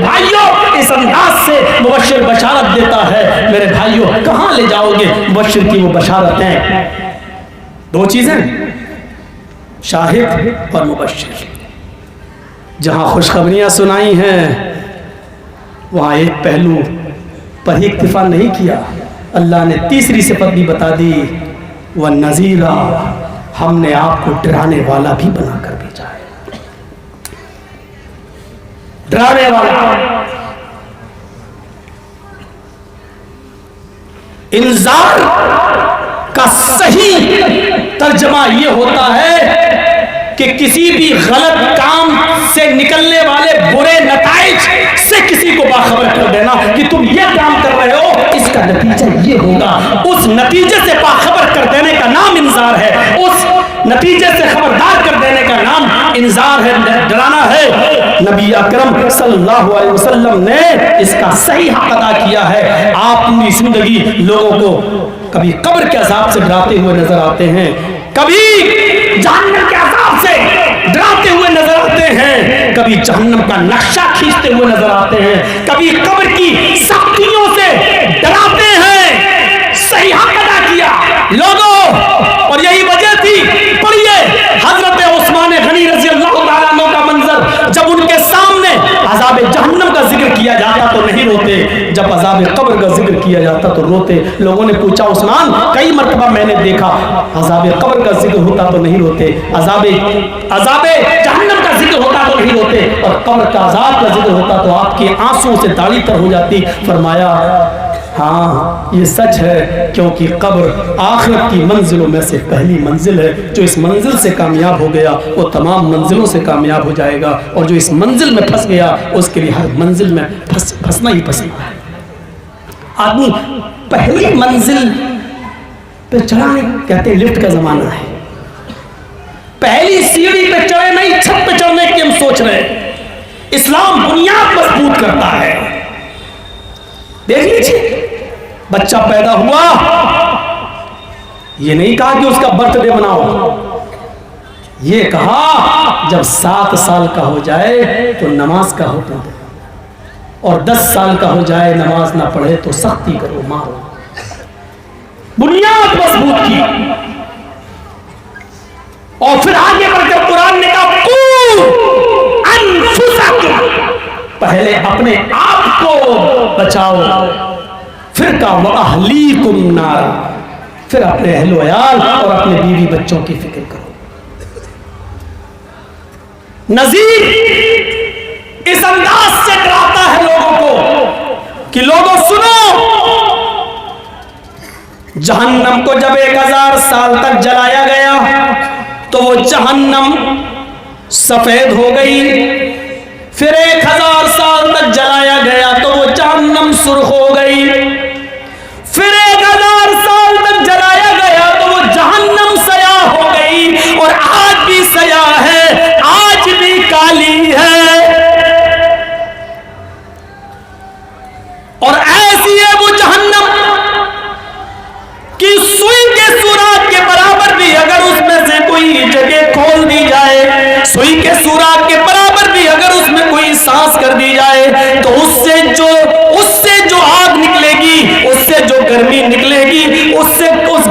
میرے بھائیوں اس انداز سے مبشر بشارت دیتا ہے. میرے بھائیوں کہاں لے جاؤ گے مبشر کی وہ بشارتیں؟ دو چیزیں، شاہد اور مبشر. جہاں خوشخبریاں سنائی ہیں وہاں ایک پہلو پر ہی اکتفا نہیں کیا، اللہ نے تیسری صفت بھی بتا دی، وَالنَّذِيرًا، ہم نے آپ کو ڈرانے والا بھی بنا کر بھیجا ہے. ڈرانے والا. انذار کا صحیح ترجمہ یہ ہوتا ہے کہ کسی بھی غلط کام سے نکلنے والے برے نتائج سے کسی کو باخبر کر دینا کہ تم یہ کام کر رہے ہو، اس کا نتیجہ یہ ہوگا. اس نتیجے سے باخبر کر دینے کا نام انذار ہے. اس نتیجے سے خبردار کر دینے کا نام انذار ہے، ڈرانا ہے. نبی اکرم صلی اللہ علیہ وسلم نے اس کا صحیح حق ادا کیا ہے. آپ اپنی زندگی لوگوں کو کبھی قبر کے عذاب سے ڈراتے ہوئے نظر آتے ہیں، کبھی جہنم کے عذاب سے ڈراتے ہوئے نظر آتے ہیں، کبھی جہنم کا نقشہ کھینچتے ہوئے نظر آتے ہیں، کبھی قبر کی سختیوں سے ڈراتے ہیں. صحیح حق ادا کیا لوگوں. اور یہی وجہ تھی، پڑھیے حضرت عثمان غنی رضی اللہ تعالیٰ عنہ کا منظر، جب ان کے سامنے عذاب جہنم کا ذکر کیا جاتا تو نہیں روتے، جب عذاب قبر کا ذکر کیا جاتا تو روتے. لوگوں نے پوچھا عثمان کئی مرتبہ میں نے دیکھا عذاب قبر کا ذکر ہوتا تو نہیں روتے، عذاب جہنم کا ذکر ہوتا تو نہیں روتے، اور قبر کا عذاب کا ذکر ہوتا تو آپ کی آنسوں سے داڑھی تر ہو جاتی. فرمایا ہاں یہ سچ ہے، کیونکہ قبر آخرت کی منزلوں میں سے پہلی منزل ہے. جو اس منزل سے کامیاب ہو گیا وہ تمام منزلوں سے کامیاب ہو جائے گا، اور جو اس منزل میں پھنس گیا اس کے لیے ہر منزل میں پھنسنا ہی پھنسنا ہے. آدمی پہلی منزل پہ چڑھانے کہتے ہیں لفٹ کا زمانہ ہے، پہلی سیڑھی پہ چڑھے نہیں چھت پہ چڑھنے کی ہم سوچ رہے ہیں. اسلام بنیاد مضبوط کرتا ہے. دیکھ لیجیے بچہ پیدا ہوا، یہ نہیں کہا کہ اس کا برتھ ڈے مناؤ، یہ کہا جب 7 سال کا ہو جائے تو نماز کا حکم دو، اور 10 سال کا ہو جائے نماز نہ پڑھے تو سختی کرو، مارو. بنیاد مضبوط کی. اور پھر آگے بڑھ کر قرآن نے کہا قُوا أَنفُسَكُمْ، پہلے اپنے آپ کو بچاؤ، پھر کہا وَأَهْلِيكُمْ نَارًا، پھر اپنے اہل و عیال اور اپنے بیوی بچوں کی فکر کرو. نذیر اس انداز سے ڈراتا ہے لوگوں کو کہ لوگوں سنو، جہنم کو جب 1000 سال تک جلایا گیا تو وہ جہنم سفید ہو گئی، پھر 1000 سال تک جلایا گیا تو وہ جہنم سرخ ہو گئی، پھر 1000 سال تک جلایا گیا تو وہ جہنم سیاہ ہو گئی، اور آج بھی سیاہ ہے، آج بھی کالی ہے. اور ایسی ہے وہ جہنم کہ سوئی کے سوراخ کے برابر بھی اگر اس میں سے کوئی جگہ کھول دی جائے، سوئی کے سوراخ کے برابر بھی اگر اس میں کوئی سانس کر دی جائے تو اس سے جو آگ نکلے گی، اس سے جو گرمی نکلے گی، اس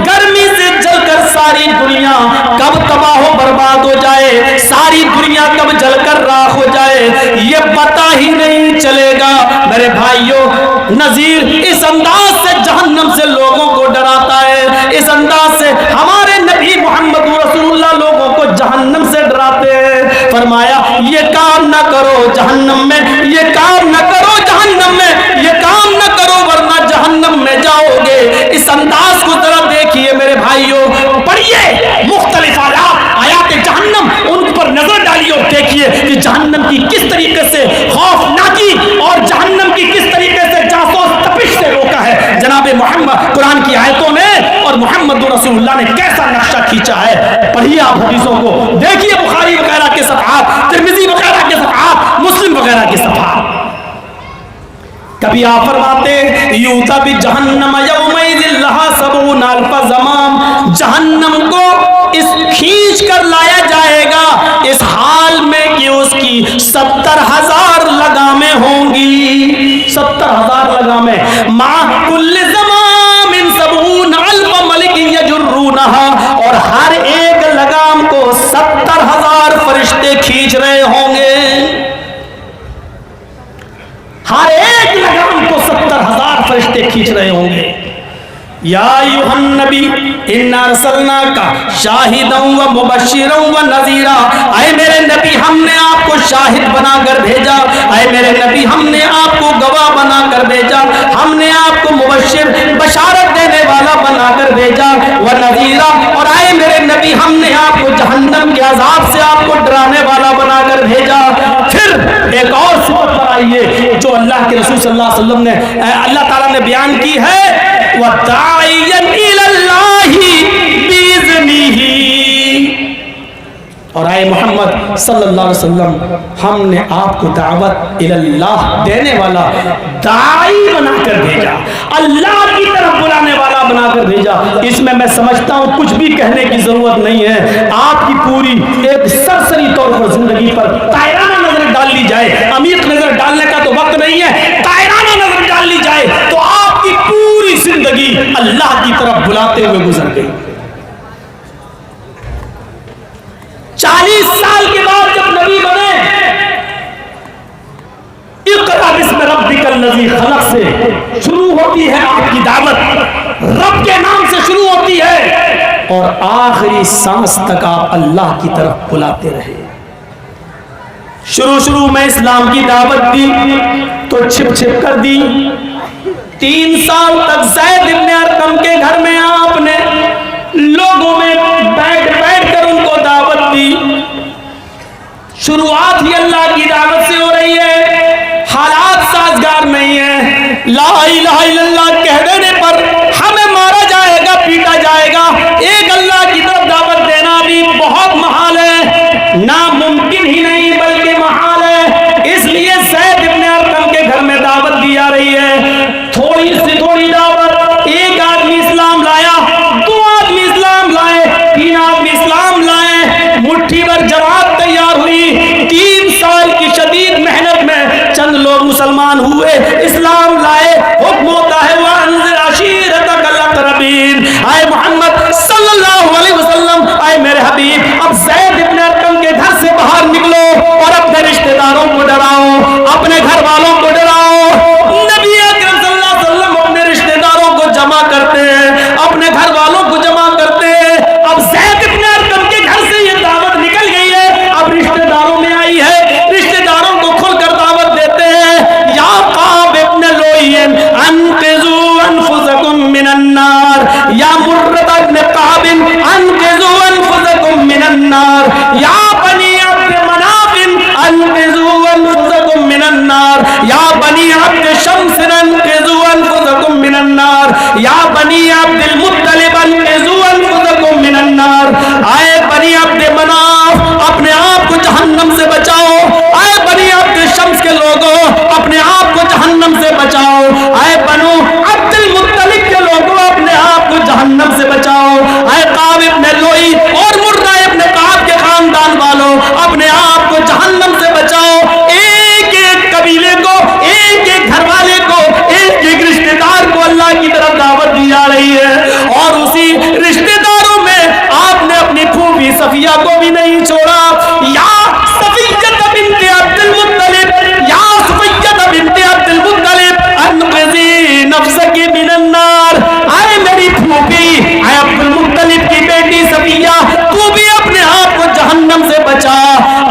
گرمی سے جل کر ساری دنیا کب تباہ و برباد ہو جائے، ساری دنیا کب جل کر راکھ ہو جائے یہ پتہ ہی نہیں چلے گا. میرے بھائیوں نذیر اس انداز سے جہنم سے لوگوں کو ڈراتا ہے، اس انداز سے ہمارے نبی محمد رسول اللہ لوگوں کو جہنم سے ڈراتے ہیں. فرمایا یہ کام نہ کرو جہنم میں، یہ کام نہ کرو جہنم میں، یہ کام نہ کرو ورنہ جہنم میں جاؤ گے. اس انداز کو ذرا دیکھیے میرے بھائیوں، پڑھیے مختلف آیات جہنم، ان پر نظر ڈالیے اور دیکھیے کہ جہنم کی کس طریقے سے خوفناکی اور جہنم کی کس طریقے سے جاسوس تپش سے روکا ہے جناب محمد قرآن کی آیتوں میں، اور محمد رسول اللہ نے کیسا نقشہ کھینچا ہے. پڑھیے آپ حدیثوں کو، دیکھیے بخاری وغیرہ کے صفحات، ترمذی وغیرہ کے صفحات، مسلم وغیرہ کے صفحات. کبھی آپ فرماتے یوتا بھی جہنم یومئذ لہا 70,000 زمام، جہنم کو اس کھینچ کر لایا جائے گا اس حال میں کہ اس کی 70,000 لگامیں ہوں گی. یا ایھا النبی انا ارسلناک شاہدا و مبشرا و نذیرا، اے میرے نبی ہم نے آپ کو شاہد بنا کر بھیجا، اے میرے نبی ہم نے آپ کو گواہ بنا کر بھیجا، ہم نے آپ کو مبشر بشارت دینے والا بنا کر بھیجا، و نذیرا، اور اے میرے نبی ہم نے آپ کو جہنم کے عذاب سے آپ کو ڈرانے والا بنا کر بھیجا۔ پھر ایک اور صفت پر آئیے جو اللہ کے رسول صلی اللہ علیہ وسلم نے اللہ تعالیٰ نے بیان کی ہے، وَدَاعِيًا إِلَى اللَّهِ بِإِذْنِهِ، اور اے محمد صلی اللہ علیہ وسلم ہم نے آپ کو دعوت اللہ دینے والا داعی بنا کر بھیجا، اللہ کی طرف بلانے والا بنا کر بھیجا۔ اس میں سمجھتا ہوں کچھ بھی کہنے کی ضرورت نہیں ہے، آپ کی پوری ایک سرسری طور پر زندگی پر تائرانہ نظر ڈال لی جائے، عمیق نظر ڈالنے کا تو وقت نہیں ہے، تائرانہ نظر ڈال لی جائے تو آپ کی پوری زندگی اللہ کی طرف بلاتے ہوئے گزر گئی۔ 40 سال کے بعد جب نبی بنے، اقرأ بسم ربک الذی خلق سے شروع ہوتی ہے آپ کی دعوت، رب کے نام سے شروع ہوتی ہے، اور آخری سانس تک آپ اللہ کی طرف بلاتے رہے۔ شروع میں اسلام کی دعوت دی تو چھپ چھپ کر دی، 3 سال تک زید ابن ارقم کے گھر میں آپ نے لوگوں میں بیٹھ کر ان کو دعوت دی۔ شروعات ہی اللہ کی دعوت سے ہو رہی ہے، حالات سازگار نہیں ہیں، لا الہ الا اللہ کہہ دینے پر ہمیں مارا جائے گا، پیٹا جائے گا، ایک اللہ کی طرف دعوت دینا بھی بہت محال ہے، ناممکن ہی نہیں بلکہ محال ہے۔ اس لیے زید ابن ارقم کے گھر میں دعوت دی جا رہی ہے، تھوڑی سی تھوڑی دعوت، ایک آدمی اسلام لایا، 2 آدمی اسلام لائے، 3 آدمی اسلام لائے، مٹھی بھر جماعت تیار ہوئی، 3 سال کی شدید محنت میں چند لوگ مسلمان ہوئے، اسلام لائے، حکم ہوتا ہے وَأَنذِرْ عَشِيرَتَكَ الْأَقْرَبِينَ، اے محمد صلی اللہ علیہ وسلم، اے میرے حبیب اب زید ابن ارقم کے گھر سے باہر نکلو اور اپنے رشتہ داروں کو ڈراؤ، اپنے گھر والوں کو ڈراؤ۔ نبی اکرم صلی اللہ علیہ وسلم اپنے رشتہ داروں کو جمع کرتے ہیں، اپنے گھر والوں کو جمع کرتے ہیں۔ اب زید ابن ارقم کے گھر سے یہ دعوت نکل گئی ہے، اب رشتہ داروں میں آئی ہے، رشتہ داروں کو کھل کر دعوت دیتے ہیں، یا قاب ابن لوئی انقذوا انفسکم من النار، یا مرۃ ابن قاب انقذوا انفسکم من النار، یا بنی عبد مناف انقذوا انفسکم من النار، یا بنی عبد شمس انقذوا انفسکم من النار، یا بنی عبد المطلب انقذوا انفسکم من النار، اے بنی عبد مناف اپنے آپ کو جہنم سے بچاؤ، اے بنی عبد شمس کے لوگوں اپنے آپ کو جہنم سے بچاؤ، اے بنو عبد المطلب کے لوگوں اپنے آپ کو جہنم سے بچاؤ، اے قاب ابن لوئی اور مرہ ابن قاب کے خاندان والوں اپنے آپ کو جہنم سے بچاؤ۔ ایک ایک قبیلے کو، ایک ایک گھر والے کو، ایک ایک رشتہ دار کو اللہ کی طرف دعوت دی جا رہی ہے، اور اسی رشتہ داروں میں آپ نے اپنی پھوپھی صفیہ کو بھی نہیں چھوڑا، یا صفیہ بنت عبد المطلب، یا صفیہ بنت عبد المطلب انقذی نفسک من النار، اے میری پھوپھی، اے عبد المطلب کی بیٹی صفیہ تو بھی اپنے آپ کو جہنم سے بچا۔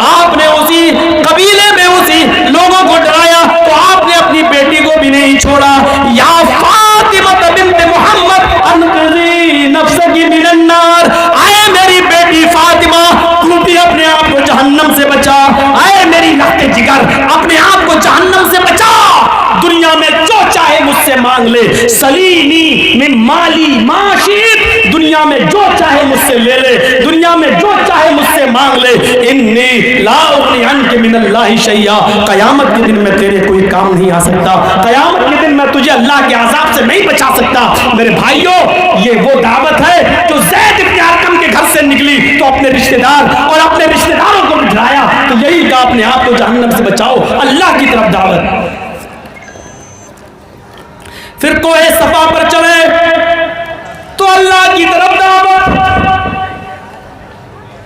آپ نے اسی قبیلے میں اسی لوگوں کو ڈرایا تو آپ نے اپنی بیٹی کو بھی نہیں چھوڑا، یا فاطمہ بنت محمد انقذی نفسک من النار، اے میری بیٹی فاطمہ تو بھی اپنے آپ کو جہنم سے بچا، اے میری لخت جگر اپنے آپ کو جہنم سے بچا، دنیا میں جو چاہے مجھ سے مانگ لے، سلینی من مالی معاشیت، دنیا میں جو چاہے مجھ سے لے لے، دنیا میں جو چاہے مجھ سے مانگ لے، انی لا اغنی عنک من اللہ شیئا، قیامت کے دن میں تیرے کوئی کام نہیں آ سکتا، قیامت کے دن میں تجھے اللہ کے عذاب سے نہیں بچا سکتا۔ میرے بھائیوں، یہ وہ دعوت ہے جو زید ابن ارقم کے گھر سے نکلی تو اپنے رشتہ دار اور اپنے رشتہ داروں کو بھی ڈرایا، تو یہی کہا اپنے آپ کو جہنم سے بچاؤ، اللہ کی طرف دعوت۔ پھر کوہ صفا پر چلے تو اللہ کی طرف دعوت،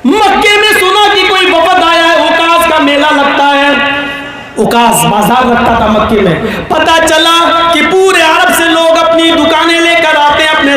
مکے میں سنا کہ کوئی وفد آیا ہے، اوکاس کا میلہ لگتا ہے، اوکاس بازار لگتا تھا مکے میں، پتہ چلا کہ پورے عرب سے لوگ اپنی دکانیں لے کر آتے ہیں، اپنے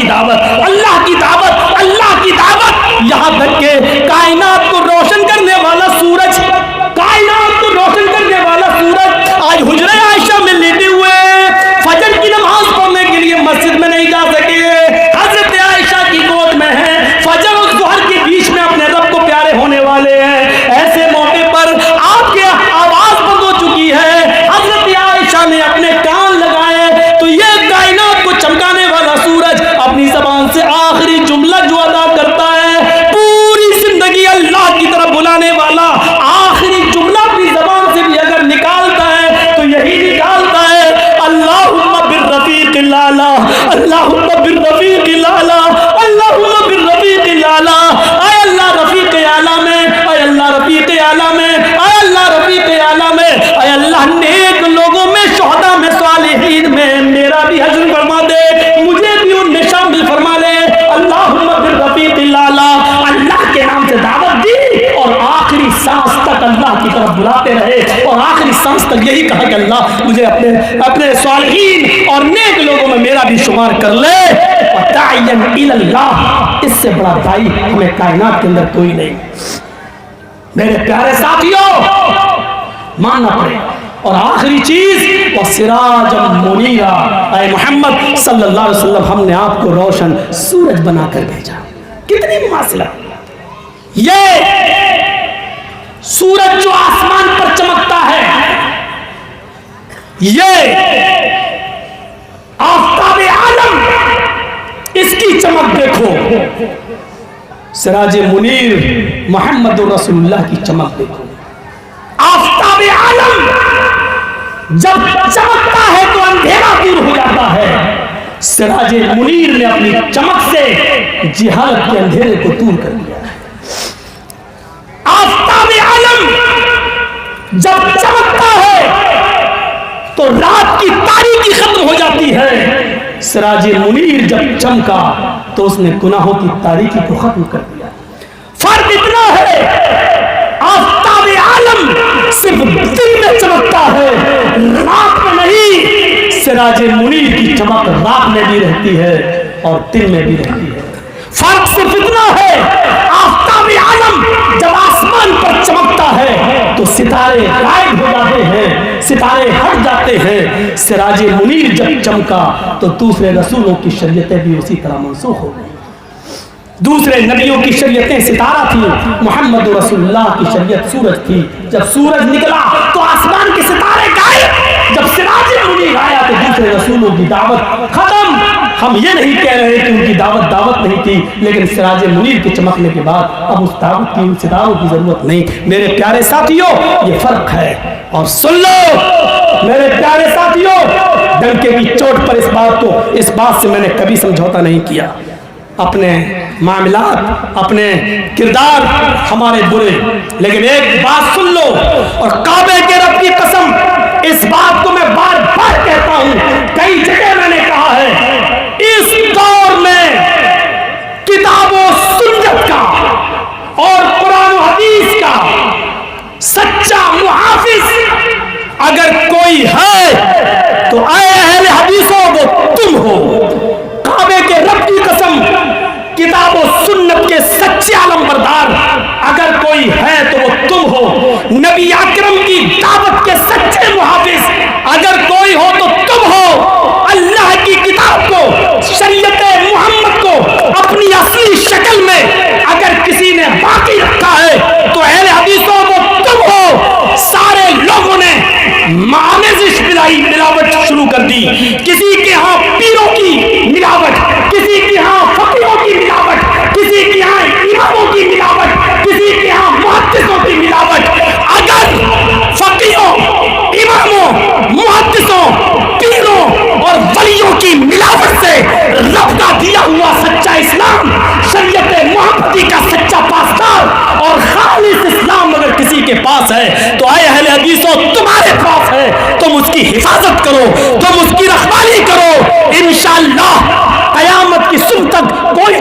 کی دعوت، اللہ کی دعوت، اللہ کی دعوت، یہاں تک کہ کائنات کو روشن کرنے والا سورج، کائنات کو روشن کرنے والا سورج آج حجرہ عائشہ میں لیٹے ہوئے فجر کی نماز پڑھنے کے لیے مسجد میں نہیں جا سکے، حضرت عائشہ کی گود میں ہے، فجر اور ظہر کے بیچ میں اپنے رب کو پیارے ہونے والے ہیں، ایسے موقع پر آپ کے آواز بند ہو چکی ہے، حضرت عائشہ نے اپنے کان لگائے تو یہ کائنات کو چمکانے والا سورج اپنی زبان سے آخری جملہ جو ادا کرتا ہے، پوری زندگی اللہ کی طرف بلانے والا آخری جملہ اپنی زبان سے بھی اگر نکالتا ہے تو یہی نکالتا ہے، اللہم بالرفیق الاعلی، اللہم بالرفیق الاعلی، اللہم بالرفیق الاعلی، اے اللہ رفیق اعلیٰ میں، اے اللہ رفیق اعلیٰ میں، اے اللہ رفیق اعلیٰ میں، اے اللہ نیک لوگوں میں، شہداء میں، صالحین میں میرا بھی حشر فرما دے، مجھے بھی ان میں شامل فرما لے، اللہم بالرفیق الاعلی، اللہ کے نام سے دعوت دی اور آخری سانس تک اللہ کی طرف بلاتے رہے، اور آخری سانس تک یہی کہا کہ اللہ مجھے اپنے صالحین اور نیک لوگوں میں میرا بھی شمار کر لے، وَدَاعِيًا إِلَى اللَّهِ، اس سے بڑا داعی ہمیں کائنات کے اندر کوئی نہیں۔ میرے پیارے ساتھیوں ماننا پڑے، اور آخری چیز وَسِرَاجًا مُنِيرًا، اے محمد صلی اللہ علیہ وسلم ہم نے آپ کو روشن سورج بنا کر بھیجا، کتنی مماثلت، یہ سورج جو آسمان پر چمکتا ہے، یہ آفتاب عالم، اس کی چمک دیکھو، سراج منیر محمد رسول اللہ کی چمک دیکھو، آفتاب عالم جب چمکتا ہے تو اندھیرا دور ہو جاتا ہے، سراج منیر نے اپنی چمک سے جہالت کے اندھیرے کو دور کر دیا، آفتاب عالم جب چمکتا ہے تو رات کی تاریکی ختم ہو جاتی ہے، سراج منیر جب چمکا تو اس نے گناہوں کی تاریکی کو ختم کر دیا۔ فرق اتنا ہے، آفتاب عالم صرف دن میں چمکتا ہے، رات میں نہیں، سراج منیر کی چمک رات میں بھی رہتی ہے اور دن میں بھی رہتی ہے۔ فرق صرف اتنا ہے، آفتاب عالم جب آسمان پر چمکتا ہے تو ستارے غائب ہو جاتے ہیں، ستارے ہٹ جاتے ہیں، سراج منیر جب چمکا تو دوسرے رسولوں کی شریعتیں بھی اسی طرح منسوخ ہو گئی، دوسرے نبیوں کی شریعتیں ستارہ تھی، محمد رسول اللہ کی شریعت سورج تھی، جب سورج نکلا تو آسمان کے ستارے غائب، جب سراج منیر آیا تو دوسرے رسولوں کی دعوت ختم۔ ہم یہ نہیں کہہ رہے کہ ان کی دعوت نہیں تھی، لیکن سراج منیر کے چمکنے کے بعد اب اس دعوت کی، ان ستاروں کی ضرورت نہیں۔ میرے پیارے ساتھیوں یہ فرق ہے، اور سن لو میرے پیارے ساتھیوں، ڈنکے کی چوٹ پر اس بات سے میں نے کبھی سمجھوتا نہیں کیا، اپنے معاملات، اپنے کردار ہمارے برے، لیکن ایک بات سن لو، اور کعبے کے رب کی قسم اس بات کو میں بار بار کہتا ہوں، کئی جگہ میں نے کہا ہے، اس دور میں کتاب و سنت کا اور قرآن و حدیث کا سچا محافظ اگر کوئی ہے تو اے اہل حدیثوں وہ تم ہو، کعبے کے رب کی قسم کتاب و سنت کے سچے علم بردار اگر کوئی ہے تو وہ تم ہو، نبی اکرم کی دعوت کے سچے محافظ اگر کوئی ہو تو تم ہو، اللہ کی کتاب کو، شریعت محمد کو اپنی اصلی شکل میں اگر کسی نے باقی رکھا ہے تو اہل حدیثوں وہ تم ہو۔ سارے لوگوں نے معانزش ملاوٹ شروع کر دی، کسی کے ہاں پیروں کی ملاوٹ، کسی کے ہاں فقیروں کی ملاوٹ، کسی کے ہاں اماموں کی ملاوٹ، کسی کے ہاں محدثوں کی ملاوٹ۔ اگر فقیروں، اماموں، محدثوں، پیروں اور ولیوں کی ملاوٹ سے رب کا دیا ہوا سچا اسلام، شریعت محمدی کا سچا پاسدار اور خالص اسلام اگر کسی کے پاس ہے تو اے اہل حدیثوں تمہارے پاس ہے، تم اس کی حفاظت کرو، تم اس کی رکھوالی کرو، انشاءاللہ قیامت کی صبح تک کوئی